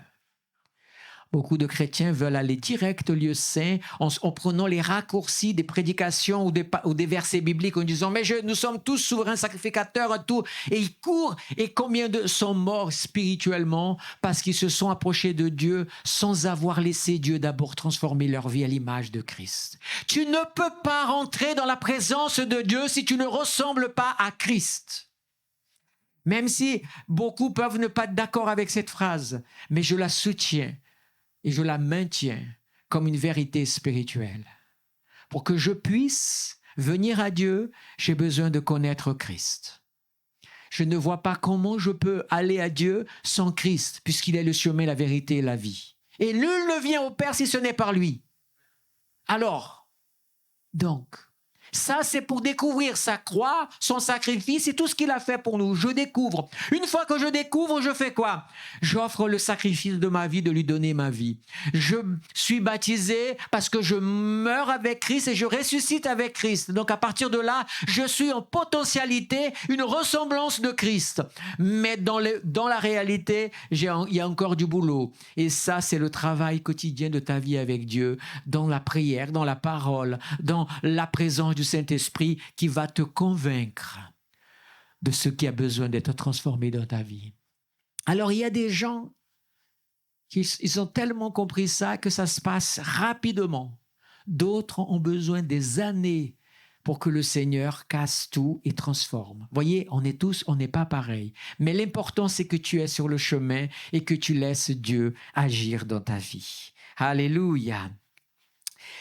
Beaucoup de chrétiens veulent aller direct au lieu saint en prenant les raccourcis des prédications ou des versets bibliques en disant « Mais nous sommes tous souverains sacrificateurs, tout. » Et ils courent. Et combien de sont morts spirituellement parce qu'ils se sont approchés de Dieu sans avoir laissé Dieu d'abord transformer leur vie à l'image de Christ. Tu ne peux pas rentrer dans la présence de Dieu si tu ne ressembles pas à Christ. Même si beaucoup peuvent ne pas être d'accord avec cette phrase, mais je la soutiens. Et je la maintiens comme une vérité spirituelle. Pour que je puisse venir à Dieu, j'ai besoin de connaître Christ. Je ne vois pas comment je peux aller à Dieu sans Christ, puisqu'il est le chemin, la vérité et la vie. Et nul ne vient au Père si ce n'est par lui. Alors, donc, ça c'est pour découvrir sa croix, son sacrifice et tout ce qu'il a fait pour nous. Je découvre. Une fois que je découvre, je fais quoi? J'offre le sacrifice de ma vie, de lui donner ma vie. Je suis baptisé parce que je meurs avec Christ et je ressuscite avec Christ. Donc à partir de là, je suis en potentialité une ressemblance de Christ. Mais dans la réalité, il y a encore du boulot. Et ça, c'est le travail quotidien de ta vie avec Dieu, dans la prière, dans la parole, dans la présence du Saint-Esprit qui va te convaincre de ce qui a besoin d'être transformé dans ta vie. Alors, il y a des gens qui ils ont tellement compris ça que ça se passe rapidement. D'autres ont besoin des années pour que le Seigneur casse tout et transforme. Voyez, on n'est pas pareil. Mais l'important, c'est que tu es sur le chemin et que tu laisses Dieu agir dans ta vie. Alléluia.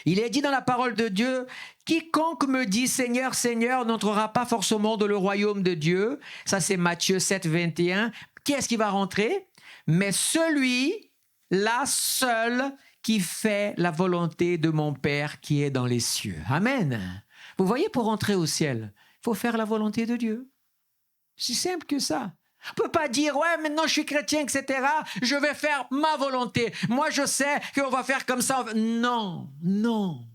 Il est dit dans la parole de Dieu, « Quiconque me dit Seigneur, Seigneur n'entrera pas forcément dans le royaume de Dieu. » Ça, c'est Matthieu 7, 21. Qui est-ce qui va rentrer? Mais celui-là seul qui fait la volonté de mon Père qui est dans les cieux. Amen. Vous voyez, pour entrer au ciel, il faut faire la volonté de Dieu. C'est simple que ça. On ne peut pas dire, ouais, maintenant je suis chrétien, etc. Je vais faire ma volonté. Moi, je sais qu'on va faire comme ça. Non, non.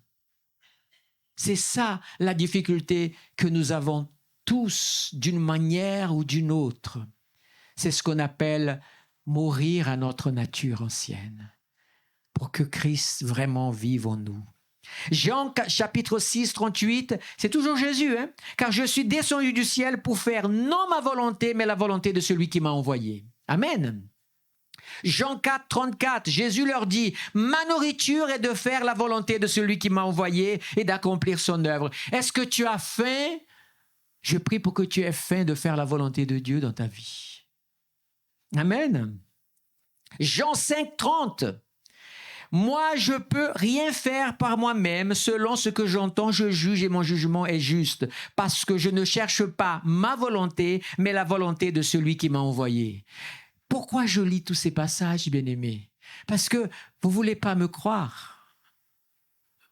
C'est ça la difficulté que nous avons tous d'une manière ou d'une autre. C'est ce qu'on appelle mourir à notre nature ancienne pour que Christ vraiment vive en nous. Jean chapitre 6, 38, c'est toujours Jésus, hein? Car je suis descendu du ciel pour faire non ma volonté, mais la volonté de celui qui m'a envoyé. Amen. Jean 4, 34, Jésus leur dit, ma nourriture est de faire la volonté de celui qui m'a envoyé et d'accomplir son œuvre. Est-ce que tu as faim? Je prie pour que tu aies faim de faire la volonté de Dieu dans ta vie. Amen. Jean 5, 30, moi, je ne peux rien faire par moi-même. Selon ce que j'entends, je juge et mon jugement est juste. Parce que je ne cherche pas ma volonté, mais la volonté de celui qui m'a envoyé. Pourquoi je lis tous ces passages, bien-aimés? Parce que vous ne voulez pas me croire.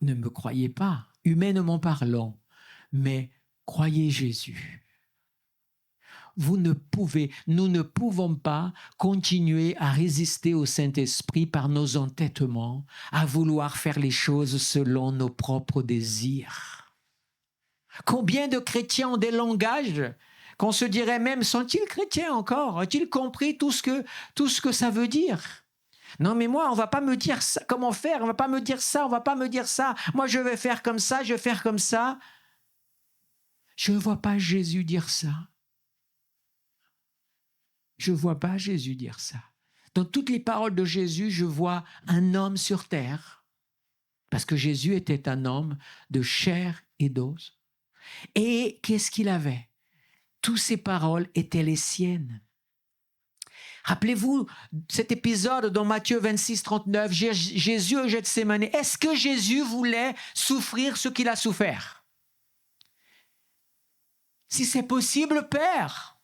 Ne me croyez pas, humainement parlant, mais croyez Jésus. Nous ne pouvons pas continuer à résister au Saint-Esprit par nos entêtements, à vouloir faire les choses selon nos propres désirs. Combien de chrétiens ont des langages qu'on se dirait même, sont-ils chrétiens encore? Ont-ils compris tout ce que ça veut dire? Non, mais moi, on ne va pas me dire ça, comment faire, on ne va pas me dire ça, on ne va pas me dire ça. Moi, je vais faire comme ça, je vais faire comme ça. Je ne vois pas Jésus dire ça. Je ne vois pas Jésus dire ça. Dans toutes les paroles de Jésus, je vois un homme sur terre, parce que Jésus était un homme de chair et d'os. Et qu'est-ce qu'il avait? Toutes ces paroles étaient les siennes. Rappelez-vous cet épisode dans Matthieu 26, 39, Jésus au Gethsémani. Est-ce que Jésus voulait souffrir ce qu'il a souffert? Si c'est possible, Père,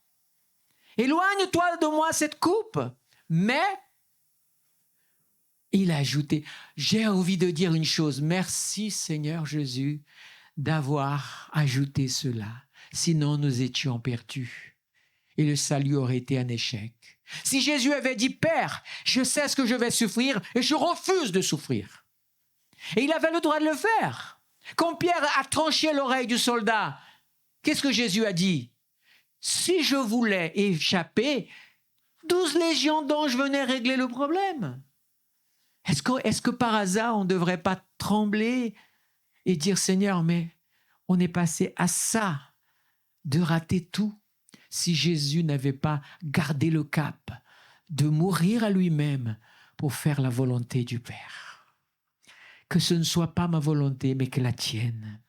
éloigne-toi de moi cette coupe. Mais, il a ajouté, j'ai envie de dire une chose. Merci Seigneur Jésus d'avoir ajouté cela. Sinon, nous étions perdus. Et le salut aurait été un échec. Si Jésus avait dit, Père, je sais ce que je vais souffrir et je refuse de souffrir. Et il avait le droit de le faire. Quand Pierre a tranché l'oreille du soldat, qu'est-ce que Jésus a dit? Si je voulais échapper, 12 légions d'anges venaient régler le problème. Est-ce que par hasard, on ne devrait pas trembler et dire, Seigneur, mais on est passé à ça, de rater tout, si Jésus n'avait pas gardé le cap, de mourir à lui-même pour faire la volonté du Père. Que ce ne soit pas ma volonté, mais que la tienne.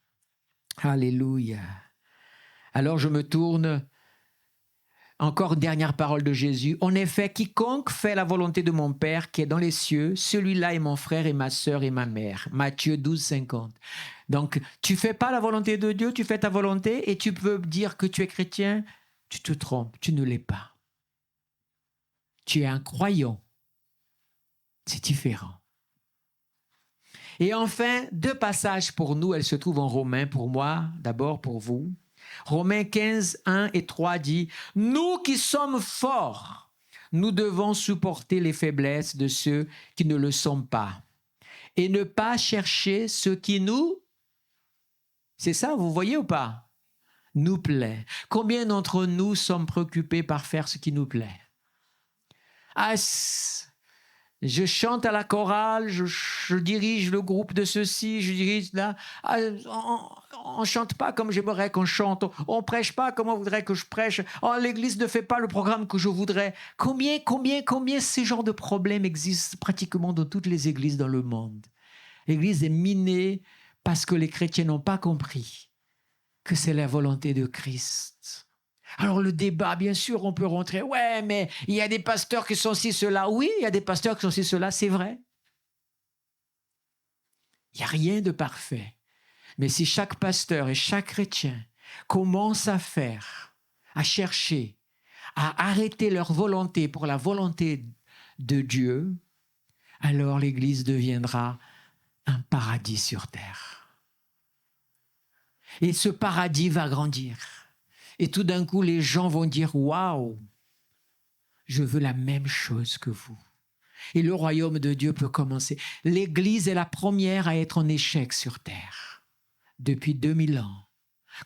Alléluia. Alors je me tourne. Encore une dernière parole de Jésus. En effet, quiconque fait la volonté de mon Père qui est dans les cieux, celui-là est mon frère et ma sœur et ma mère. Matthieu 12, 50. Donc, tu ne fais pas la volonté de Dieu, tu fais ta volonté et tu peux dire que tu es chrétien, tu te trompes, tu ne l'es pas. Tu es un croyant. C'est différent. Et enfin, 2 passages pour nous, elles se trouvent en Romains pour moi, d'abord pour vous. Romains 15, 1 et 3 dit « Nous qui sommes forts, nous devons supporter les faiblesses de ceux qui ne le sont pas et ne pas chercher ce qui nous... » C'est ça, vous voyez ou pas? Nous plaît. Combien d'entre nous sommes préoccupés par faire ce qui nous plaît? Ah, je chante à la chorale, je dirige le groupe de ceci, je dirige là. Ah, on ne chante pas comme j'aimerais qu'on chante. On ne prêche pas comme on voudrait que je prêche. Oh, l'Église ne fait pas le programme que je voudrais. Combien ce genre de problèmes existent pratiquement dans toutes les églises dans le monde? L'Église est minée parce que les chrétiens n'ont pas compris que c'est la volonté de Christ. Alors le débat, bien sûr, on peut rentrer. Ouais, mais il y a des pasteurs qui sont ci, cela. Oui, il y a des pasteurs qui sont ci, cela, c'est vrai. Il n'y a rien de parfait. Mais si chaque pasteur et chaque chrétien commence à faire, à chercher, à arrêter leur volonté pour la volonté de Dieu, alors l'Église deviendra un paradis sur terre. Et ce paradis va grandir. Et tout d'un coup, les gens vont dire « Waouh, je veux la même chose que vous. » Et le royaume de Dieu peut commencer. L'Église est la première à être en échec sur terre depuis 2000 ans.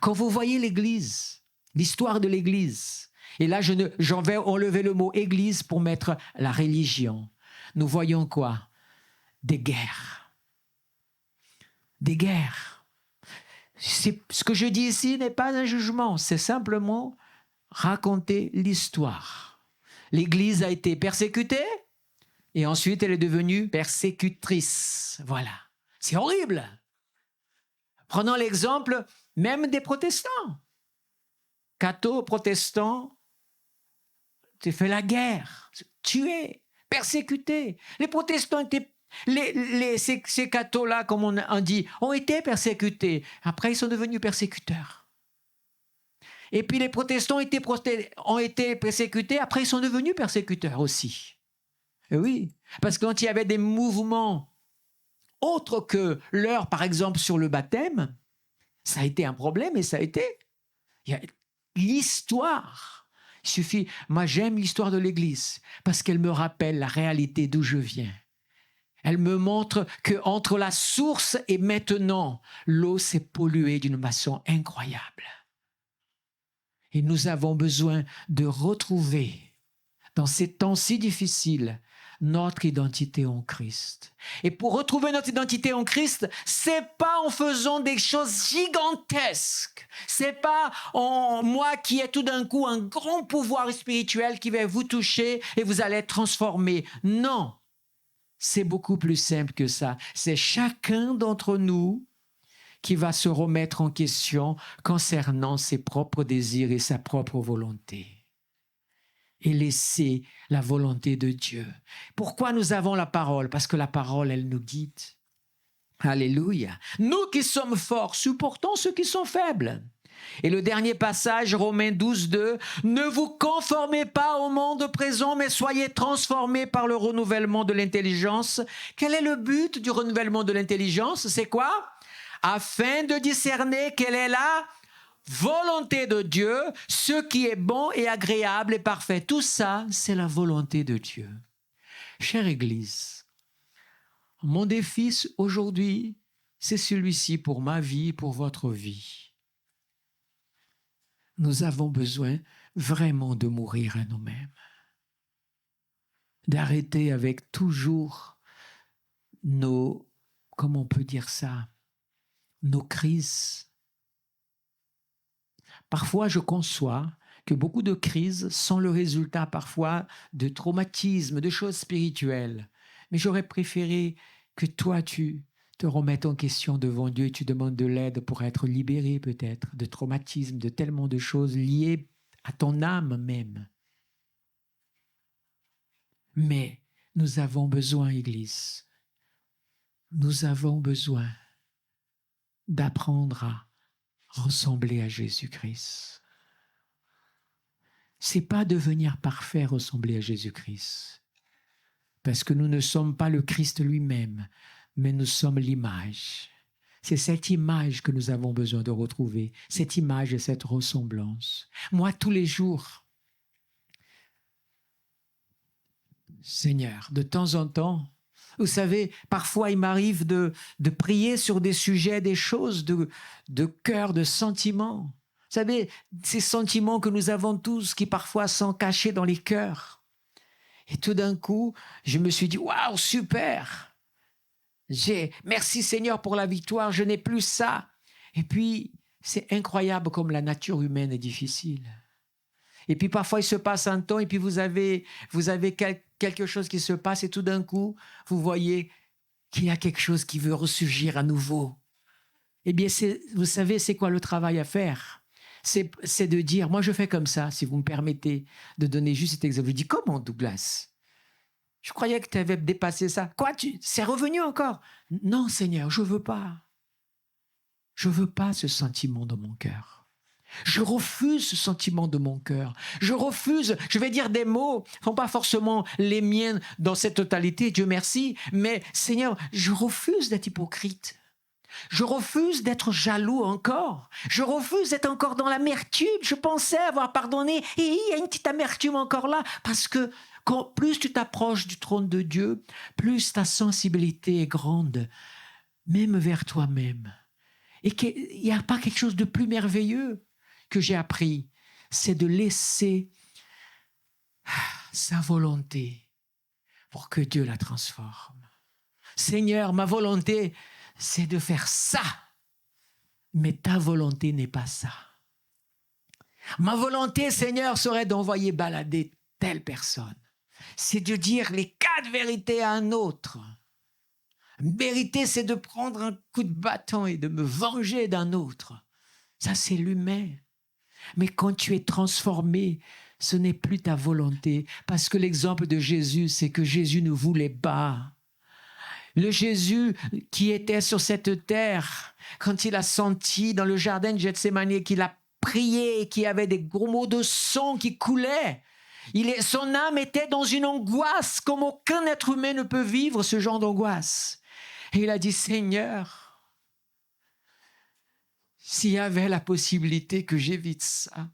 Quand vous voyez l'Église, l'histoire de l'Église, Et là, j'en vais enlever le mot église pour mettre la religion. Nous voyons quoi? Des guerres. Des guerres. Ce que je dis ici n'est pas un jugement, c'est simplement raconter l'histoire. L'Église a été persécutée et ensuite elle est devenue persécutrice. Voilà. C'est horrible. Prenons l'exemple même des protestants. Cathos, protestants, tu fait la guerre, tués, persécutés. Les protestants étaient... ces cathos-là, comme on dit, ont été persécutés. Après, ils sont devenus persécuteurs. Et puis les protestants ont été persécutés. Après, ils sont devenus persécuteurs aussi. Et oui, parce que quand il y avait des mouvements autres que leur, par exemple, sur le baptême, ça a été un problème et ça a été... L'histoire. Il suffit... Moi, j'aime l'histoire de l'Église parce qu'elle me rappelle la réalité d'où je viens. Elle me montre qu'entre la source et maintenant, l'eau s'est polluée d'une façon incroyable. Et nous avons besoin de retrouver, dans ces temps si difficiles, notre identité en Christ. Et pour retrouver notre identité en Christ, c'est pas en faisant des choses gigantesques. C'est pas en moi qui ai tout d'un coup un grand pouvoir spirituel qui va vous toucher et vous allez être transformé. Non. C'est beaucoup plus simple que ça. C'est chacun d'entre nous qui va se remettre en question concernant ses propres désirs et sa propre volonté. Et laisser la volonté de Dieu. Pourquoi nous avons la parole? Parce que la parole, elle nous guide. Alléluia. Nous qui sommes forts, supportons ceux qui sont faibles. Et le dernier passage, Romains 12, 2, « Ne vous conformez pas au monde présent, mais soyez transformés par le renouvellement de l'intelligence. » Quel est le but du renouvellement de l'intelligence? C'est quoi? Afin de discerner quelle est la volonté de Dieu, ce qui est bon et agréable et parfait. Tout ça, c'est la volonté de Dieu. Chère Église, mon défi aujourd'hui, c'est celui-ci pour ma vie, pour votre vie. Nous avons besoin vraiment de mourir à nous-mêmes. D'arrêter avec toujours nos, comment on peut dire ça, nos crises. Parfois, je conçois que beaucoup de crises sont le résultat parfois de traumatismes, de choses spirituelles. Mais j'aurais préféré que toi, tu te remettes en question devant Dieu et tu demandes de l'aide pour être libéré peut-être de traumatismes, de tellement de choses liées à ton âme même. Mais nous avons besoin, Église, nous avons besoin d'apprendre à ressembler à Jésus-Christ. C'est pas devenir parfait, ressembler à Jésus-Christ. Parce que nous ne sommes pas le Christ lui-même, mais nous sommes l'image. C'est cette image que nous avons besoin de retrouver, cette image et cette ressemblance. Moi, tous les jours, Seigneur, de temps en temps, vous savez, parfois il m'arrive de prier sur des sujets, des choses de cœur, de sentiments. Vous savez, ces sentiments que nous avons tous, qui parfois sont cachés dans les cœurs. Et tout d'un coup, je me suis dit, waouh, super! Merci Seigneur pour la victoire, je n'ai plus ça. Et puis, c'est incroyable comme la nature humaine est difficile. Et puis parfois, il se passe un temps et puis vous avez quelque chose qui se passe et tout d'un coup, vous voyez qu'il y a quelque chose qui veut ressurgir à nouveau. Eh bien, vous savez, c'est quoi le travail à faire? C'est de dire, moi je fais comme ça, si vous me permettez de donner juste cet exemple. Je dis, comment Douglas? Je croyais que tu avais dépassé ça. Quoi, c'est revenu encore? Non, Seigneur, je veux pas. Je veux pas ce sentiment dans mon cœur. Je refuse ce sentiment de mon cœur. Je refuse, je vais dire des mots, ne sont pas forcément les miens dans cette totalité, Dieu merci, mais Seigneur, je refuse d'être hypocrite. Je refuse d'être jaloux encore. Je refuse d'être encore dans l'amertume. Je pensais avoir pardonné et il y a une petite amertume encore là parce que plus tu t'approches du trône de Dieu, plus ta sensibilité est grande, même vers toi-même. Et qu'il n'y a pas quelque chose de plus merveilleux que j'ai appris, c'est de laisser sa volonté pour que Dieu la transforme. Seigneur, ma volonté, c'est de faire ça, mais ta volonté n'est pas ça. Ma volonté, Seigneur, serait d'envoyer balader telle personne. C'est de dire les 4 vérités à un autre. Une vérité, c'est de prendre un coup de bâton et de me venger d'un autre. Ça, c'est l'humain. Mais quand tu es transformé, ce n'est plus ta volonté. Parce que l'exemple de Jésus, c'est que Jésus ne voulait pas. Le Jésus qui était sur cette terre, quand il a senti dans le jardin de Gethsémani qu'il a prié, qu'il y avait des gros mots de sang qui coulaient, son âme était dans une angoisse comme aucun être humain ne peut vivre ce genre d'angoisse. Et il a dit, Seigneur, s'il y avait la possibilité que j'évite ça.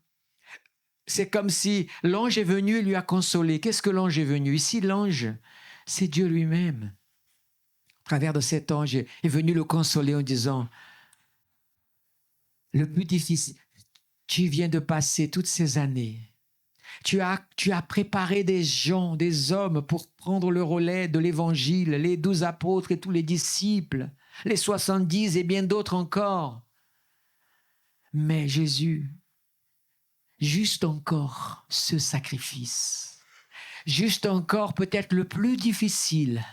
C'est comme si l'ange est venu et lui a consolé. Qu'est-ce que l'ange est venu? Ici, l'ange, c'est Dieu lui-même. À travers de cet ange, est venu le consoler en disant, le plus difficile, tu viens de passer toutes ces années. Tu as préparé des gens, des hommes pour prendre le relais de l'évangile, les 12 apôtres et tous les disciples, les 70 et bien d'autres encore. Mais Jésus, juste encore ce sacrifice, juste encore peut-être le plus difficile,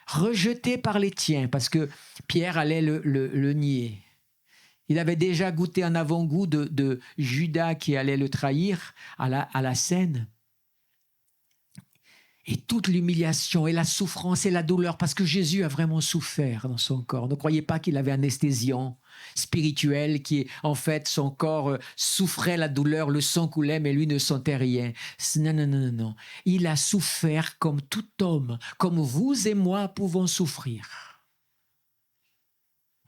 rejeté par les tiens, parce que Pierre allait le nier. Il avait déjà goûté un avant-goût de Judas qui allait le trahir à la scène. Et toute l'humiliation et la souffrance et la douleur, parce que Jésus a vraiment souffert dans son corps. Ne croyez pas qu'il avait un anesthésiant spirituel qui, en fait, son corps souffrait la douleur, le sang coulait, mais lui ne sentait rien. Non, non, non, non, non. Il a souffert comme tout homme, comme vous et moi pouvons souffrir.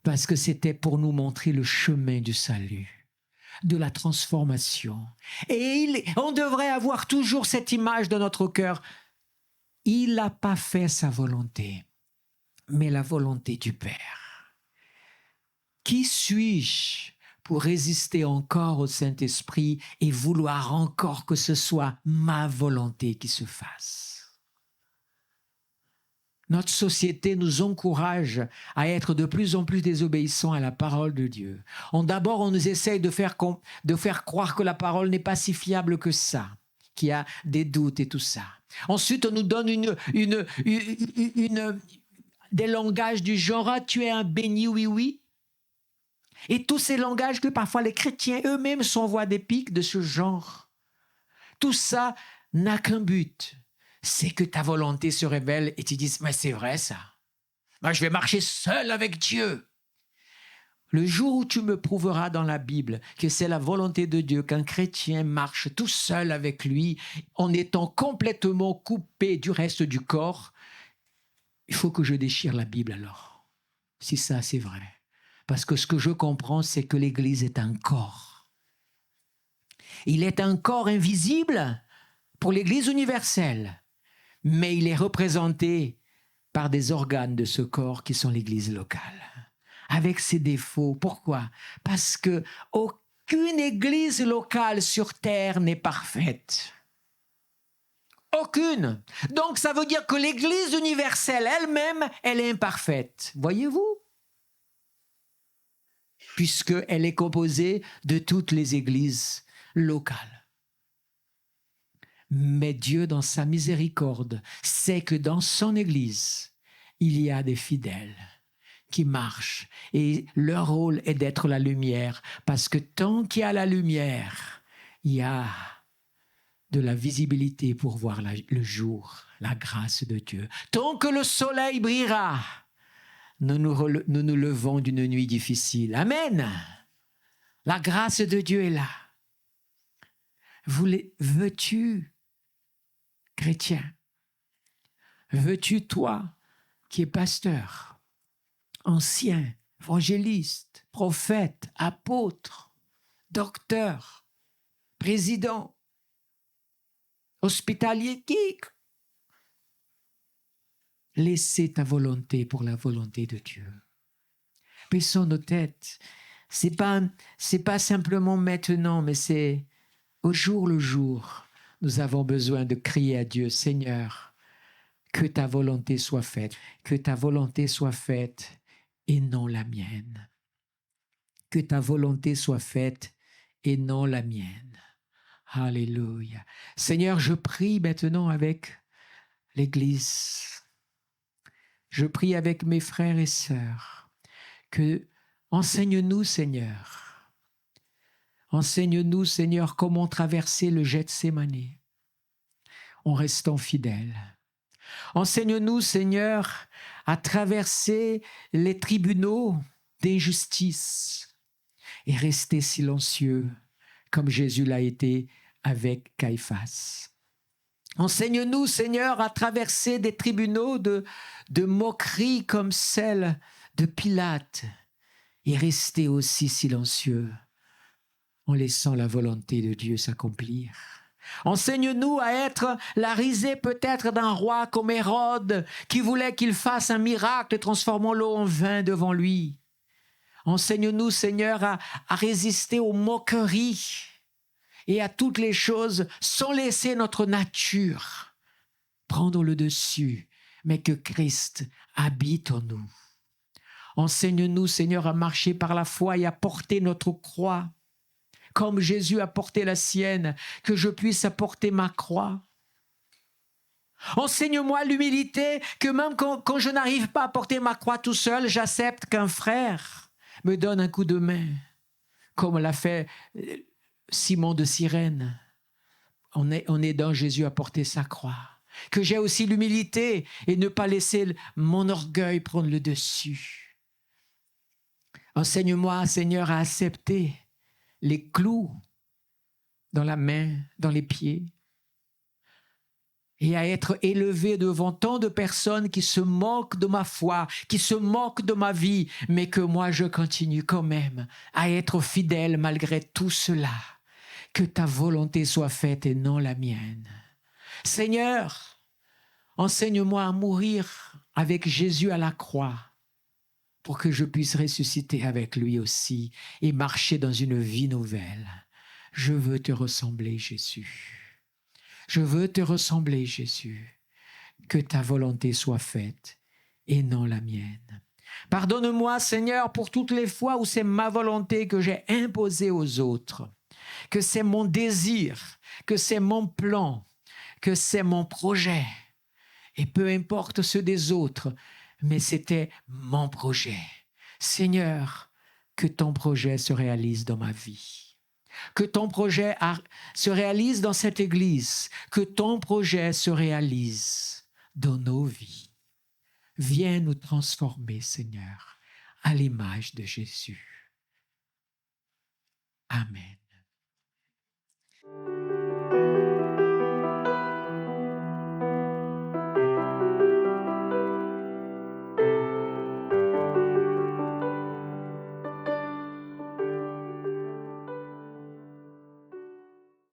Parce que c'était pour nous montrer le chemin du salut, de la transformation. Et on devrait avoir toujours cette image dans notre cœur. Il n'a pas fait sa volonté, mais la volonté du Père. Qui suis-je pour résister encore au Saint-Esprit et vouloir encore que ce soit ma volonté qui se fasse? Notre société nous encourage à être de plus en plus désobéissants à la parole de Dieu. D'abord, on nous essaye de faire croire que la parole n'est pas si fiable que ça, qu'il y a des doutes et tout ça. Ensuite, on nous donne des langages du genre « tu es un béni, oui, oui ». Et tous ces langages que parfois les chrétiens eux-mêmes s'envoient des pics de ce genre. Tout ça n'a qu'un but. C'est que ta volonté se révèle et tu dis « mais c'est vrai ça. Moi, je vais marcher seul avec Dieu ». Le jour où tu me prouveras dans la Bible que c'est la volonté de Dieu qu'un chrétien marche tout seul avec lui en étant complètement coupé du reste du corps, il faut que je déchire la Bible alors. Si ça, c'est vrai. Parce que ce que je comprends, c'est que l'Église est un corps. Il est un corps invisible pour l'Église universelle, mais il est représenté par des organes de ce corps qui sont l'Église locale. Avec ses défauts. Pourquoi? Parce que aucune église locale sur terre n'est parfaite. Aucune. Donc ça veut dire que l'église universelle elle-même, elle est imparfaite. Voyez-vous? Puisqu'elle est composée de toutes les églises locales. Mais Dieu, dans sa miséricorde, sait que dans son église, il y a des fidèles qui marchent et leur rôle est d'être la lumière, parce que tant qu'il y a la lumière, il y a de la visibilité pour voir le jour, la grâce de Dieu. Tant que le soleil brillera, nous nous levons d'une nuit difficile. Amen. La grâce de Dieu est là. Veux-tu, chrétien, veux-tu, toi, qui es pasteur, ancien, évangéliste, prophète, apôtre, docteur, président, hospitalier, laissez ta volonté pour la volonté de Dieu. Baissons nos têtes. C'est pas simplement maintenant, mais c'est au jour le jour. Nous avons besoin de crier à Dieu, Seigneur, que ta volonté soit faite, que ta volonté soit faite et non la mienne. Que ta volonté soit faite et non la mienne. Alléluia. Seigneur, je prie maintenant avec l'Église. Je prie avec mes frères et sœurs que enseigne-nous, Seigneur. Enseigne-nous, Seigneur, comment traverser le Gethsémani en restant fidèles. Enseigne-nous, Seigneur, à traverser les tribunaux d'injustice et rester silencieux comme Jésus l'a été avec Caïphas. Enseigne-nous, Seigneur, à traverser des tribunaux de moquerie comme celle de Pilate et rester aussi silencieux en laissant la volonté de Dieu s'accomplir. Enseigne-nous à être la risée peut-être d'un roi comme Hérode qui voulait qu'il fasse un miracle transformant l'eau en vin devant lui. Enseigne-nous, Seigneur, à résister aux moqueries et à toutes les choses sans laisser notre nature prendre le dessus, mais que Christ habite en nous. Enseigne-nous, Seigneur, à marcher par la foi et à porter notre croix, comme Jésus a porté la sienne, que je puisse apporter ma croix. Enseigne-moi l'humilité, que même quand je n'arrive pas à porter ma croix tout seul, j'accepte qu'un frère me donne un coup de main, comme l'a fait Simon de Cyrène, en aidant Jésus à porter sa croix. Que j'ai aussi l'humilité et ne pas laisser mon orgueil prendre le dessus. Enseigne-moi, Seigneur, à accepter les clous dans la main, dans les pieds, et à être élevé devant tant de personnes qui se moquent de ma foi, qui se moquent de ma vie, mais que moi je continue quand même à être fidèle malgré tout cela. Que ta volonté soit faite et non la mienne. Seigneur, enseigne-moi à mourir avec Jésus à la croix pour que je puisse ressusciter avec lui aussi et marcher dans une vie nouvelle. Je veux te ressembler, Jésus. Je veux te ressembler, Jésus. Que ta volonté soit faite et non la mienne. Pardonne-moi, Seigneur, pour toutes les fois où c'est ma volonté que j'ai imposée aux autres, que c'est mon désir, que c'est mon plan, que c'est mon projet. Et peu importe ceux des autres, mais c'était mon projet. Seigneur, que ton projet se réalise dans ma vie. Que ton projet se réalise dans cette église. Que ton projet se réalise dans nos vies. Viens nous transformer, Seigneur, à l'image de Jésus. Amen.